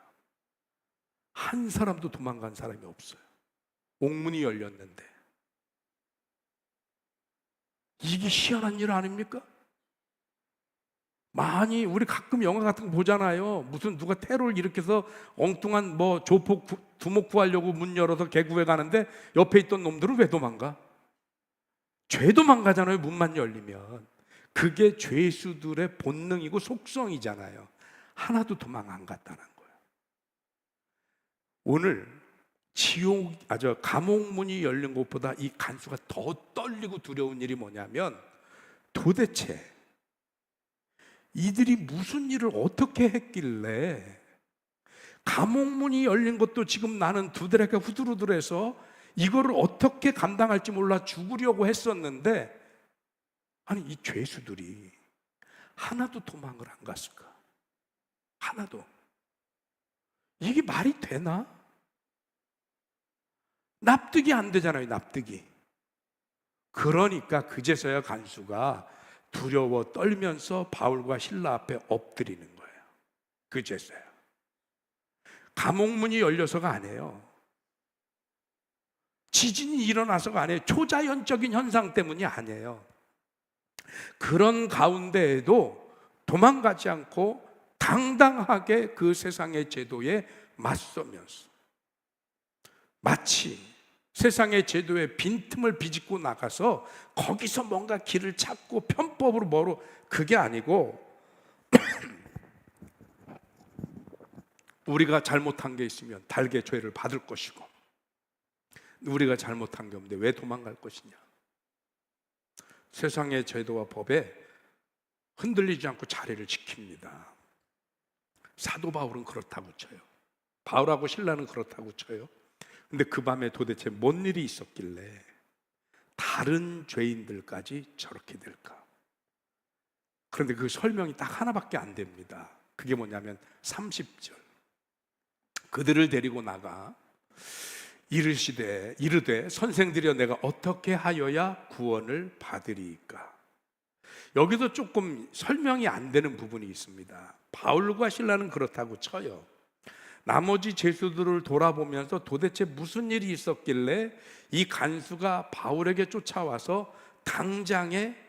[SPEAKER 3] 한 사람도 도망간 사람이 없어요. 옥문이 열렸는데. 이게 희한한 일 아닙니까? 많이 우리 가끔 영화 같은 거 보잖아요. 무슨 누가 테러를 일으켜서 엉뚱한 뭐 조폭 두목 구하려고 문 열어서 개구해 가는데 옆에 있던 놈들은 왜 도망가? 죄 도망가잖아요. 문만 열리면. 그게 죄수들의 본능이고 속성이잖아요. 하나도 도망 안 갔다는 거예요. 오늘 감옥 문이 열린 것보다 이 간수가 더 떨리고 두려운 일이 뭐냐면 도대체 이들이 무슨 일을 어떻게 했길래 감옥 문이 열린 것도 지금 나는 두드레가 후두루들해서 이거를 어떻게 감당할지 몰라 죽으려고 했었는데 아니 이 죄수들이 하나도 도망을 안 갔을까? 하나도. 이게 말이 되나? 납득이 안 되잖아요. 납득이. 그러니까 그제서야 간수가 두려워 떨면서 바울과 실라 앞에 엎드리는 거예요. 그제서야. 감옥문이 열려서가 아니에요. 지진이 일어나서가 아니에요. 초자연적인 현상 때문이 아니에요. 그런 가운데에도 도망가지 않고 당당하게 그 세상의 제도에 맞서면서 마치 세상의 제도에 빈틈을 비집고 나가서 거기서 뭔가 길을 찾고 편법으로 뭐로, 그게 아니고 우리가 잘못한 게 있으면 달게 죄를 받을 것이고 우리가 잘못한 게 없는데 왜 도망갈 것이냐. 세상의 제도와 법에 흔들리지 않고 자리를 지킵니다. 사도 바울은 그렇다고 쳐요. 바울하고 실라는 그렇다고 쳐요. 근데 그 밤에 도대체 뭔 일이 있었길래 다른 죄인들까지 저렇게 될까? 그런데 그 설명이 딱 하나밖에 안 됩니다. 그게 뭐냐면 30절. 그들을 데리고 나가 이르되 선생들이여 내가 어떻게 하여야 구원을 받으리이까. 여기도 조금 설명이 안 되는 부분이 있습니다. 바울과 실라는 그렇다고 쳐요. 나머지 죄수들을 돌아보면서 도대체 무슨 일이 있었길래 이 간수가 바울에게 쫓아와서 당장에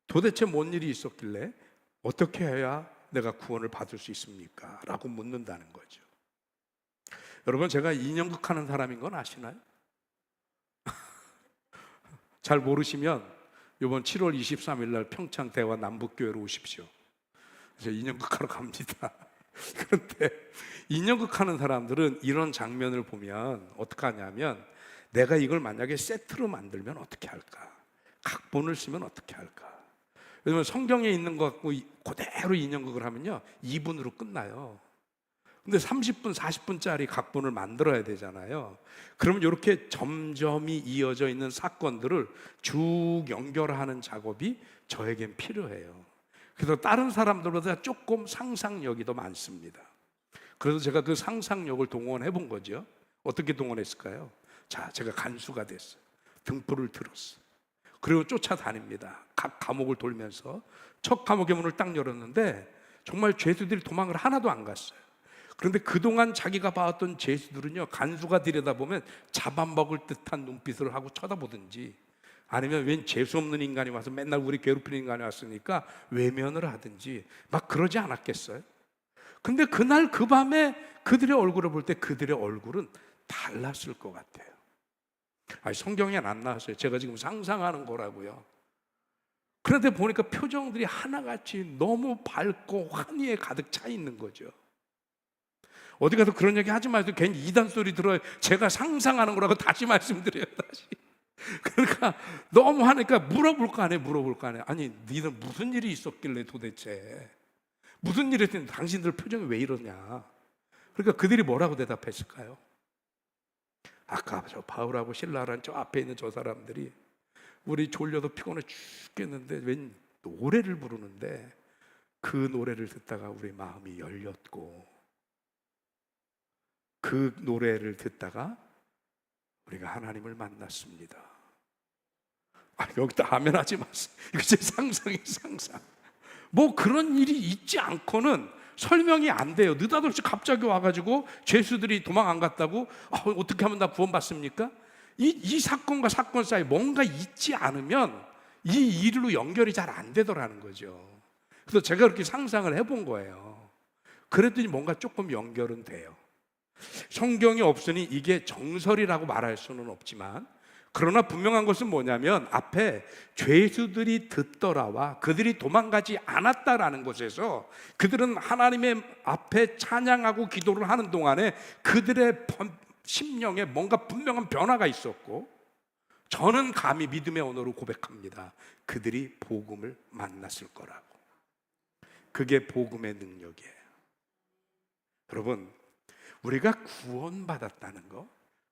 [SPEAKER 3] 도대체 뭔 일이 있었길래 어떻게 해야 내가 구원을 받을 수 있습니까? 라고 묻는다는 거죠. 여러분, 제가 인연극 하는 사람인 건 아시나요? 잘 모르시면 이번 7월 23일 날 평창 대화 남북교회로 오십시오. 그래서 인연극 하러 갑니다. 그런데 인연극 하는 사람들은 이런 장면을 보면 어떻게 하냐면, 내가 이걸 만약에 세트로 만들면 어떻게 할까? 각본을 쓰면 어떻게 할까? 왜냐면 성경에 있는 것 갖고 그대로 인연극을 하면요 2분으로 끝나요. 근데 30분, 40분짜리 각본을 만들어야 되잖아요. 그러면 이렇게 점점이 이어져 있는 사건들을 쭉 연결하는 작업이 저에겐 필요해요. 그래서 다른 사람들보다 조금 상상력이 더 많습니다. 그래서 제가 그 상상력을 동원해 본 거죠. 어떻게 동원했을까요? 자, 제가 간수가 됐어요. 등불을 들었어요. 그리고 쫓아다닙니다. 각 감옥을 돌면서 첫 감옥의 문을 딱 열었는데 정말 죄수들이 도망을 하나도 안 갔어요. 그런데 그동안 자기가 봐왔던 죄수들은요, 간수가 들여다보면 잡아먹을 듯한 눈빛을 하고 쳐다보든지, 아니면 웬 재수 없는 인간이 와서 맨날 우리 괴롭히는 인간이 왔으니까 외면을 하든지 막 그러지 않았겠어요? 근데 그날 그 밤에 그들의 얼굴을 볼 때 그들의 얼굴은 달랐을 것 같아요. 아니, 성경에는 안 나왔어요. 제가 지금 상상하는 거라고요. 그런데 보니까 표정들이 하나같이 너무 밝고 환희에 가득 차 있는 거죠. 어디 가서 그런 얘기 하지 마세요. 괜히 이단 소리 들어요. 제가 상상하는 거라고 다시 말씀드려요. 다시. 그러니까 너무 하니까 물어볼 거 아니에요. 아니, 니들 무슨 일이 있었길래 도대체, 무슨 일이 있었는데 당신들 표정이 왜 이러냐. 그러니까 그들이 뭐라고 대답했을까요? 아까 저 바울하고 실라라는 저 앞에 있는 저 사람들이 우리 졸려도 피곤해 죽겠는데 웬 노래를 부르는데 그 노래를 듣다가 우리 마음이 열렸고, 그 노래를 듣다가 우리가 하나님을 만났습니다. 여기다 아멘 하지 마세요. 이거 제 상상이에요, 상상. 뭐 그런 일이 있지 않고는 설명이 안 돼요. 느닷없이 갑자기 와가지고 죄수들이 도망 안 갔다고 어떻게 하면 나 구원받습니까? 이 사건과 사건 사이에 뭔가 있지 않으면 이 일로 연결이 잘 안 되더라는 거죠. 그래서 제가 그렇게 상상을 해본 거예요. 그랬더니 뭔가 조금 연결은 돼요. 성경이 없으니 이게 정설이라고 말할 수는 없지만, 그러나 분명한 것은 뭐냐면 앞에 죄수들이 듣더라와 그들이 도망가지 않았다라는 것에서 그들은 하나님의 앞에 찬양하고 기도를 하는 동안에 그들의 심령에 뭔가 분명한 변화가 있었고, 저는 감히 믿음의 언어로 고백합니다. 그들이 복음을 만났을 거라고. 그게 복음의 능력이에요. 여러분, 우리가 구원받았다는 거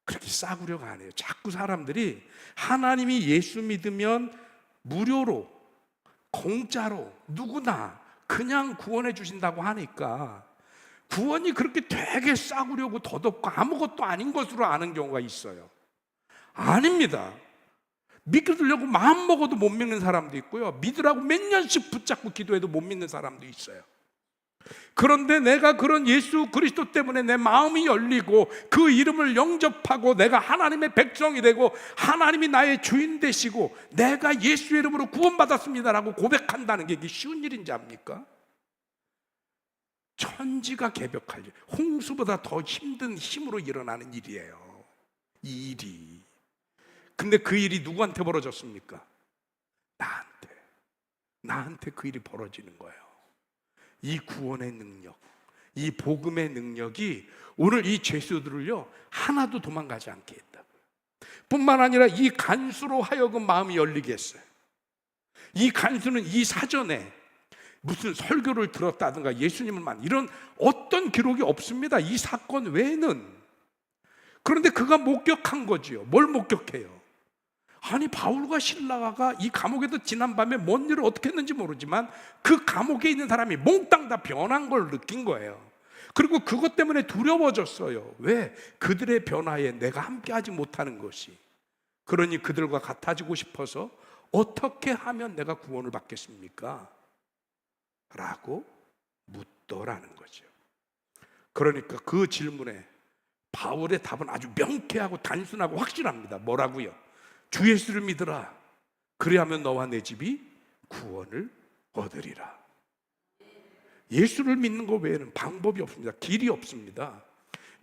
[SPEAKER 3] 그렇게 싸구려가 아니에요. 자꾸 사람들이 하나님이 예수 믿으면 무료로, 공짜로, 누구나 그냥 구원해 주신다고 하니까 구원이 그렇게 되게 싸구려고 더덥고 아무것도 아닌 것으로 아는 경우가 있어요. 아닙니다. 믿으려고 마음 먹어도 못 믿는 사람도 있고요, 믿으라고 몇 년씩 붙잡고 기도해도 못 믿는 사람도 있어요. 그런데 내가 그런 예수 그리스도 때문에 내 마음이 열리고 그 이름을 영접하고 내가 하나님의 백성이 되고 하나님이 나의 주인 되시고 내가 예수 이름으로 구원받았습니다라고 고백한다는 게 이게 쉬운 일인지 압니까? 천지가 개벽할 일, 홍수보다 더 힘든 힘으로 일어나는 일이에요, 이 일이. 근데 그 일이 누구한테 벌어졌습니까? 나한테 그 일이 벌어지는 거예요. 이 구원의 능력, 이 복음의 능력이 오늘 이 죄수들을요 하나도 도망가지 않게 했다고요. 뿐만 아니라 이 간수로 하여금 마음이 열리게 했어요. 이 간수는 이 사전에 무슨 설교를 들었다든가 예수님을 이런 어떤 기록이 없습니다, 이 사건 외에는. 그런데 그가 목격한 거지요. 뭘 목격해요? 아니 바울과 실라가 이 감옥에서 지난밤에 뭔 일을 어떻게 했는지 모르지만 그 감옥에 있는 사람이 몽땅 다 변한 걸 느낀 거예요. 그리고 그것 때문에 두려워졌어요. 왜? 그들의 변화에 내가 함께하지 못하는 것이. 그러니 그들과 같아지고 싶어서 어떻게 하면 내가 구원을 받겠습니까? 라고 묻더라는 거죠. 그러니까 그 질문에 바울의 답은 아주 명쾌하고 단순하고 확실합니다. 뭐라고요? 주 예수를 믿으라. 그리하면 너와 내 집이 구원을 얻으리라. 예수를 믿는 것 외에는 방법이 없습니다. 길이 없습니다.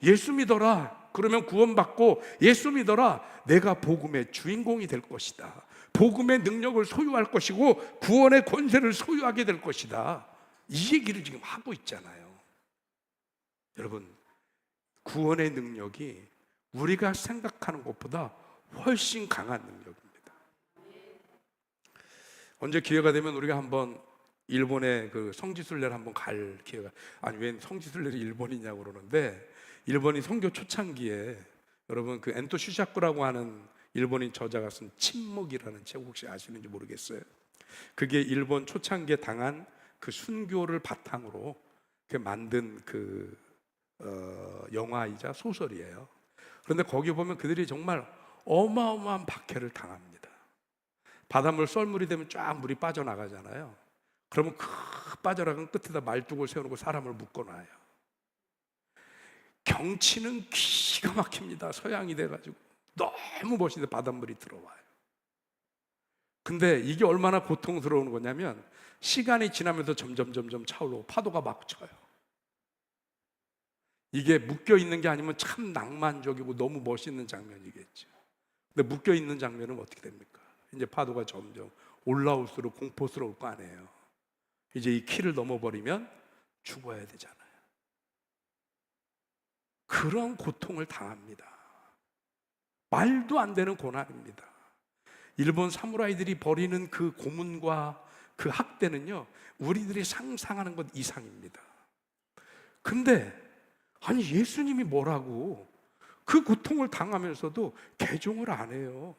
[SPEAKER 3] 예수 믿어라. 그러면 구원받고, 예수 믿어라. 내가 복음의 주인공이 될 것이다. 복음의 능력을 소유할 것이고 구원의 권세를 소유하게 될 것이다. 이 얘기를 지금 하고 있잖아요. 여러분, 구원의 능력이 우리가 생각하는 것보다 훨씬 강한 능력입니다. 언제 기회가 되면 우리가 한번 일본의 그 성지순례를 한번 갈 기회가, 아니 왜 성지순례를 일본이냐고 그러는데, 일본이 선교 초창기에 여러분 그 엔토 슈샤쿠라고 하는 일본인 저자가 쓴 침묵이라는 책 혹시 아시는지 모르겠어요. 그게 일본 초창기에 당한 그 순교를 바탕으로 만든 그 영화이자 소설이에요. 그런데 거기 보면 그들이 정말 어마어마한 박해를 당합니다. 바닷물 썰물이 되면 쫙 물이 빠져나가잖아요. 그러면 그 빠져나간 끝에다 말뚝을 세워놓고 사람을 묶어놔요. 경치는 기가 막힙니다. 서양이 돼가지고 너무 멋있는데 바닷물이 들어와요. 근데 이게 얼마나 고통스러운 거냐면 시간이 지나면서 점점 차오르고 파도가 막 쳐요. 이게 묶여 있는 게 아니면 참 낭만적이고 너무 멋있는 장면이겠죠. 근데 묶여 있는 장면은 어떻게 됩니까? 이제 파도가 점점 올라올수록 공포스러울 거 아니에요. 이제 이 키를 넘어버리면 죽어야 되잖아요. 그런 고통을 당합니다. 말도 안 되는 고난입니다. 일본 사무라이들이 벌이는 그 고문과 그 학대는요, 우리들이 상상하는 것 이상입니다. 근데 아니 예수님이 뭐라고 그 고통을 당하면서도 개종을 안 해요.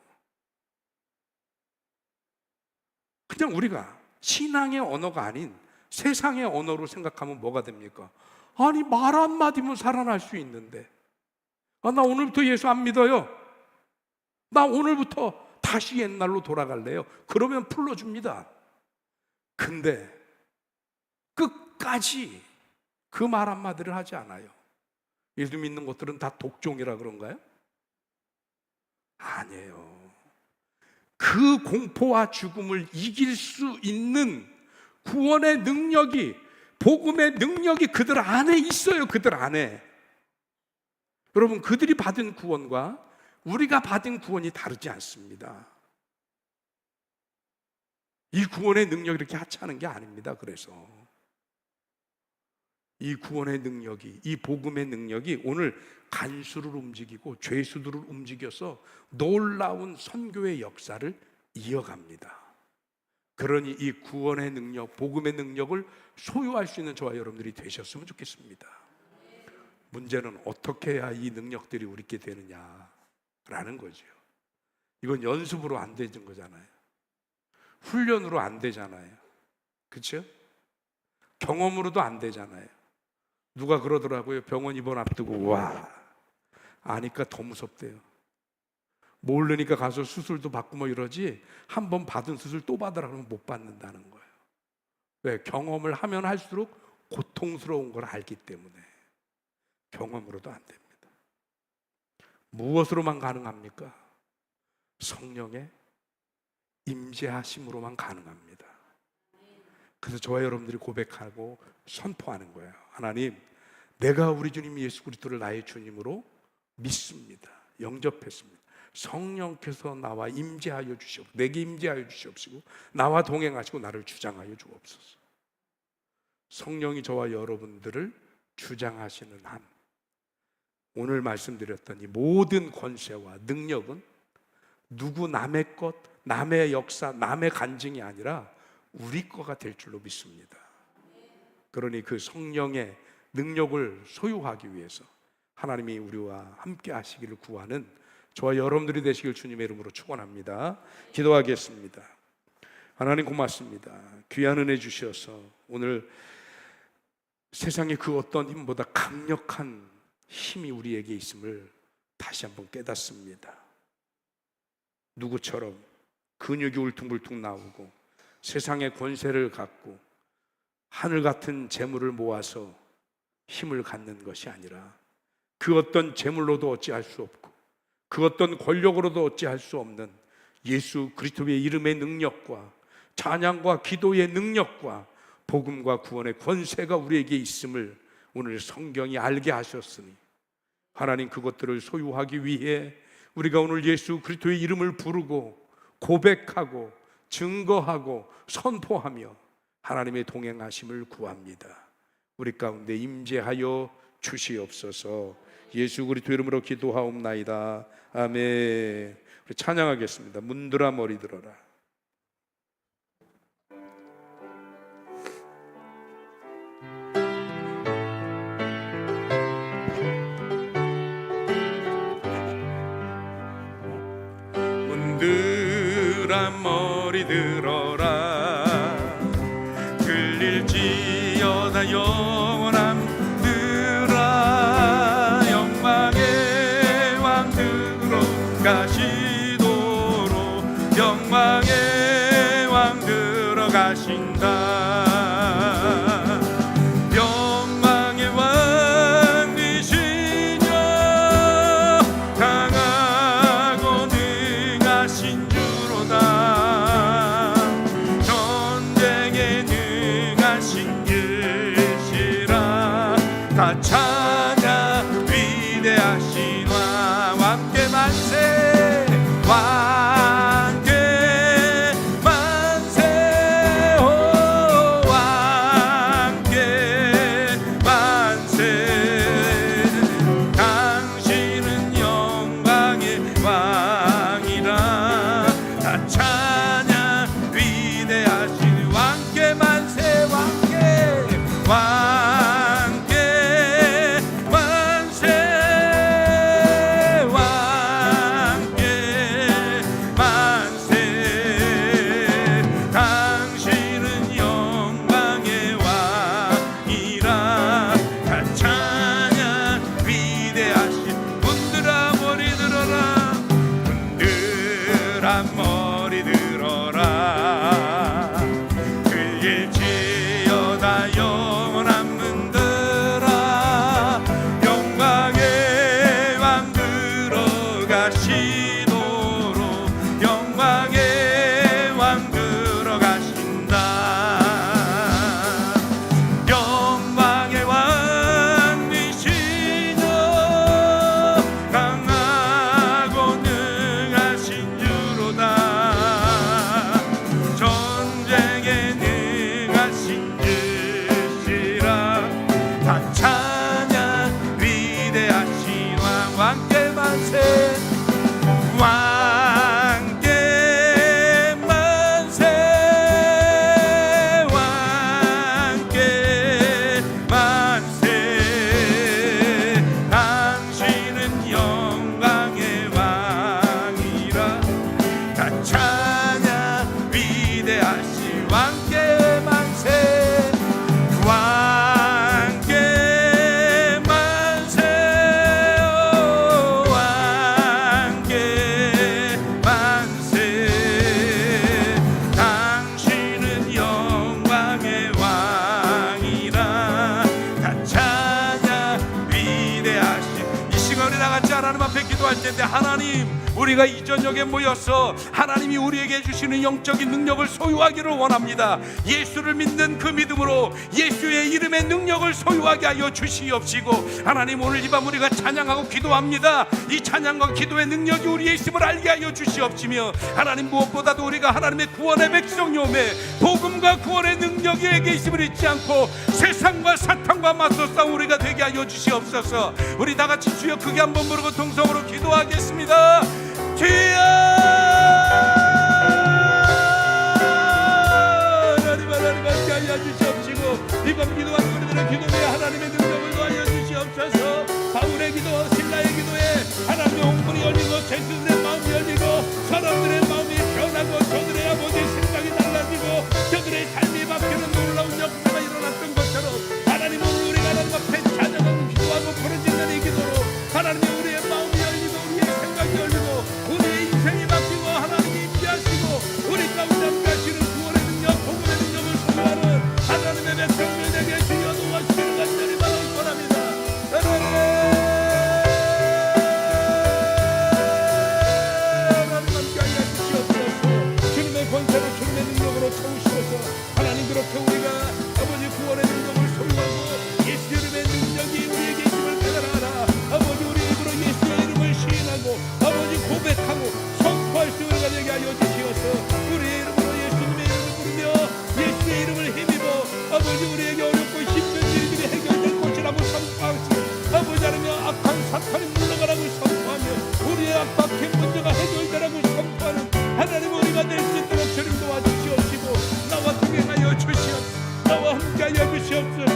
[SPEAKER 3] 그냥 우리가 신앙의 언어가 아닌 세상의 언어로 생각하면 뭐가 됩니까? 아니 말 한마디면 살아날 수 있는데, 나 오늘부터 예수 안 믿어요. 나 오늘부터 다시 옛날로 돌아갈래요. 그러면 풀어줍니다. 근데 끝까지 그 말 한마디를 하지 않아요. 예수 믿는 것들은 다 독종이라 그런가요? 아니에요. 그 공포와 죽음을 이길 수 있는 구원의 능력이, 복음의 능력이 그들 안에 있어요. 그들 안에. 여러분, 그들이 받은 구원과 우리가 받은 구원이 다르지 않습니다. 이 구원의 능력이 이렇게 하찮은 게 아닙니다. 그래서 이 구원의 능력이, 이 복음의 능력이 오늘 간수를 움직이고 죄수들을 움직여서 놀라운 선교의 역사를 이어갑니다. 그러니 이 구원의 능력, 복음의 능력을 소유할 수 있는 저와 여러분들이 되셨으면 좋겠습니다. 문제는 어떻게 해야 이 능력들이 우리께 되느냐라는 거죠. 이건 연습으로 안 되는 거잖아요. 훈련으로 안 되잖아요. 그렇죠? 경험으로도 안 되잖아요. 누가 그러더라고요. 병원 입원 앞두고 와, 아니까 더 무섭대요. 모르니까 가서 수술도 받고 뭐 이러지, 한 번 받은 수술 또 받으라 그러면 못 받는다는 거예요. 왜? 경험을 하면 할수록 고통스러운 걸 알기 때문에. 경험으로도 안 됩니다. 무엇으로만 가능합니까? 성령의 임재하심으로만 가능합니다. 그래서 저와 여러분들이 고백하고 선포하는 거예요. 하나님, 내가 우리 주님 예수 그리스도를 나의 주님으로 믿습니다. 영접했습니다. 성령께서 나와 임재하여 주시옵소서. 내게 임재하여 주시옵시고 나와 동행하시고 나를 주장하여 주옵소서. 성령이 저와 여러분들을 주장하시는 한, 오늘 말씀드렸던 이 모든 권세와 능력은 누구 남의 것, 남의 역사, 남의 간증이 아니라 우리 거가 될 줄로 믿습니다. 그러니 그 성령의 능력을 소유하기 위해서 하나님이 우리와 함께 하시기를 구하는 저와 여러분들이 되시길 주님의 이름으로 축원합니다. 기도하겠습니다. 하나님 고맙습니다. 귀한 은혜 주셔서 오늘 세상의 그 어떤 힘보다 강력한 힘이 우리에게 있음을 다시 한번 깨닫습니다. 누구처럼 근육이 울퉁불퉁 나오고 세상의 권세를 갖고 하늘 같은 재물을 모아서 힘을 갖는 것이 아니라 그 어떤 재물로도 어찌할 수 없고 그 어떤 권력으로도 어찌할 수 없는 예수 그리스도의 이름의 능력과 찬양과 기도의 능력과 복음과 구원의 권세가 우리에게 있음을 오늘 성경이 알게 하셨으니 하나님 그것들을 소유하기 위해 우리가 오늘 예수 그리스도의 이름을 부르고 고백하고 증거하고 선포하며 하나님의 동행하심을 구합니다. 우리 가운데 임재하여 주시옵소서. 예수 그리스도 이름으로 기도하옵나이다. 아멘. 우리 찬양하겠습니다. 문들아 머리 들어라. 문들아 머리 들어라. 들릴지어다 영원함 들아. 영광의 왕 들어가시도록 영광의 왕 들어가신다. 영광의 왕 되시죠. 강하고 능하신 주로다. 전쟁에 능하신 일시라. 다 찬양 위대하신 왕. 함께 만세. 왕께 만세. 오 왕께 만세. 당신은 영광의 왕이라. 다 찬양 위대하신 왕께 만세. 왕께 왕께 만세. 왕께 만세. 당신은 영광의 왕이라. 다 찬양 위대하신. 문들아 머리 들어라. 문들아 머리 들어라. 들릴지어다 영원한 문들아. 영광의 왕 들어가시도록 영광의 왕 들어가신다. 영광의 왕 되시죠. 강하고 능하신 주로다. 전쟁에 능하신 주시라. 다 찬양 위대하신 왕. 왕께 만세. 왕께 만세. 왕께 만세. 당신은 영광의 왕이라. 다 찬양 위대하신 왕께 만세. 왕께 만세. 오 왕께 만세. 당신은 영광의 왕이라. 다 찬양 위대하신. 이 시간에 나같이 하나님 앞에 기도할 텐데 하나님 우리가 이 저녁에 모여서 하나님이 우리에게 주시는 영적인 능력을 소유하기를 원합니다. 예수를 믿는 그 믿음으로 예수의 이름의 능력을 소유하게 하여 주시옵시고 하나님 오늘 이 밤 우리가 찬양하고 기도합니다. 이 찬양과 기도의 능력이 우리에 있음을 알게 하여 주시옵시며 하나님 무엇보다도 우리가 하나님의 구원의 백성요매 복음과 구원의 능력이 에게 있음을 잊지 않고 세상과 사탄과 맞서 싸운 우리가 되게 하여 주시옵소서. 우리 다 같이 주여 크게 한번 부르고 동성으로 기도하겠습니다. 주여 하나님 함께 하여 주시옵시고 이번 기도한 우리들의 기도에 하나님의 능력을 더하여 주시옵소서. 바울의 기도 신라의 기도에 하나님의 홍문이 열린 것
[SPEAKER 1] 막박한 문제가 해결되라고 선포하는 하나님 우리가 될 수 있도록 주님 도와주시옵시고 나와 동행하여 주시옵소서. 나와 함께하여 주시옵소서.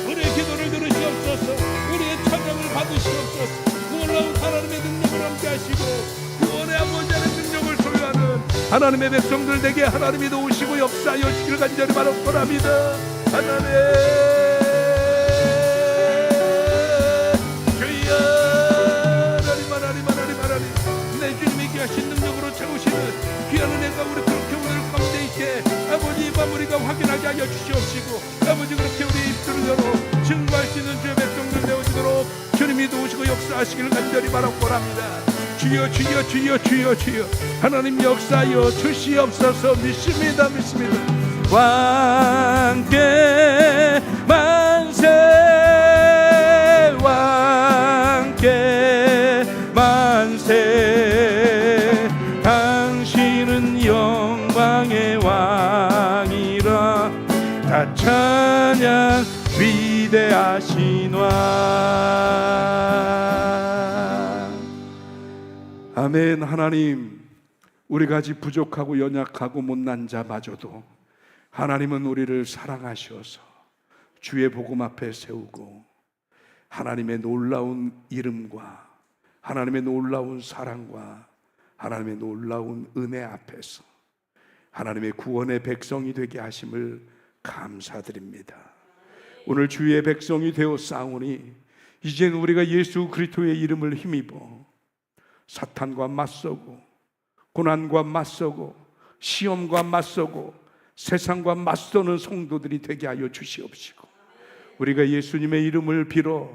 [SPEAKER 1] 우리의 기도를 들으시옵소서. 우리의 찬양을 받으시옵소서. 놀라운 하나님의 능력을 함께하시고 구원의 아버지의 능력을 소유하는 하나님의 백성들 되게 하나님이 도우시고 역사하여 주시길 간절히 바라옵니다. 하나님 주여 하나님 내 주님이 귀하신 능력으로 채우시는 귀한 은혜가 우리 그렇게 오늘 가운데 있게 아버지 이 밤 우리가 확인하게 하여 주시옵시고 아버지 그렇게 우리 입술을 열어 증거할 수 있는 주의 백성들 되어지도록 주님이 도우시고 역사하시기를 간절히 바라옵고랍니다. 주여 주여 주여 주여 주여 하나님 역사하여 주시옵소서. 믿습니다. 왕께 만세 왕께 만세 당신은 영광의 왕이라 다 찬양 위대하신 왕. 아멘. 하나님 우리가 아직 부족하고 연약하고 못난 자마저도 하나님은 우리를 사랑하셔서 주의 복음 앞에 세우고 하나님의 놀라운 이름과 하나님의 놀라운 사랑과 하나님의 놀라운 은혜 앞에서 하나님의 구원의 백성이 되게 하심을 감사드립니다. 오늘 주의 백성이 되어 싸우니 이제는 우리가 예수 그리스도의 이름을 힘입어 사탄과 맞서고 고난과 맞서고 시험과 맞서고 세상과 맞서는 성도들이 되게 하여 주시옵시고 우리가 예수님의 이름을 빌어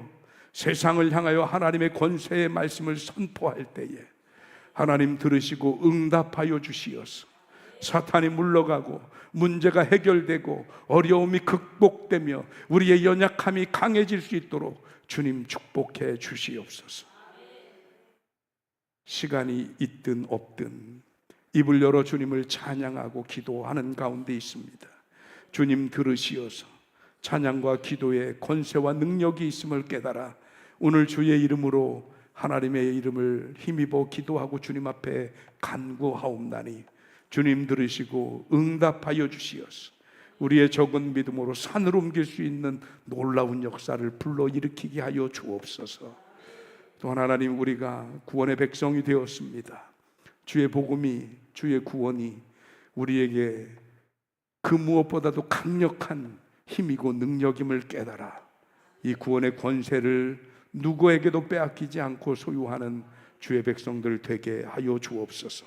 [SPEAKER 1] 세상을 향하여 하나님의 권세의 말씀을 선포할 때에 하나님 들으시고 응답하여 주시어서 사탄이 물러가고 문제가 해결되고 어려움이 극복되며 우리의 연약함이 강해질 수 있도록 주님 축복해 주시옵소서. 시간이 있든 없든 입을 열어 주님을 찬양하고 기도하는 가운데 있습니다. 주님 들으시어서 찬양과 기도에 권세와 능력이 있음을 깨달아 오늘 주의 이름으로 하나님의 이름을 힘입어 기도하고 주님 앞에 간구하옵나니 주님 들으시고 응답하여 주시어서 우리의 적은 믿음으로 산을 옮길 수 있는 놀라운 역사를 불러일으키게 하여 주옵소서. 또한 하나님 우리가 구원의 백성이 되었습니다. 주의 복음이 주의 구원이 우리에게 그 무엇보다도 강력한 힘이고 능력임을 깨달아 이 구원의 권세를 누구에게도 빼앗기지 않고 소유하는 주의 백성들 되게 하여 주옵소서.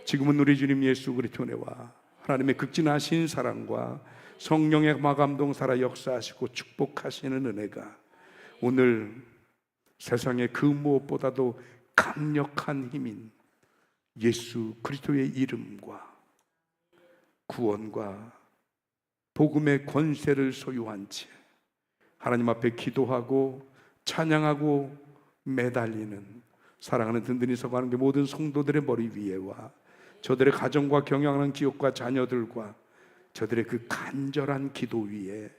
[SPEAKER 1] 지금은 우리 주님 예수 그리스도의 은혜와 하나님의 극진하신 사랑과 성령의 마감동 살아 역사하시고 축복하시는 은혜가 오늘 세상의 그 무엇보다도 강력한 힘인 예수 그리스도의 이름과 구원과 복음의 권세를 소유한 채 하나님 앞에 기도하고 찬양하고 매달리는 사랑하는 든든히 서가는 게 모든 성도들의 머리 위에와 저들의 가정과 경영하는 기업과 자녀들과 저들의 그 간절한 기도 위에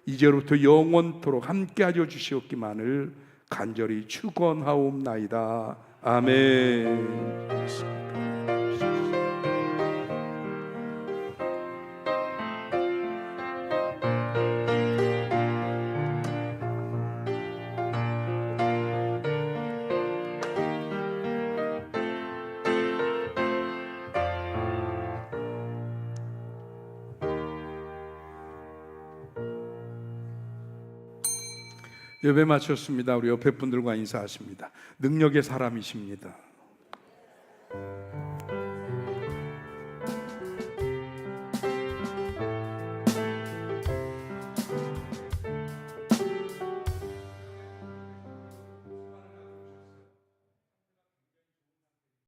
[SPEAKER 1] 이제로부터 영원토록 함께 하여 주시옵기만을 간절히 축원하옵나이다. 아멘. 예배 마쳤습니다. 우리 옆에 분들과 인사하십니다. 능력의 사람이십니다.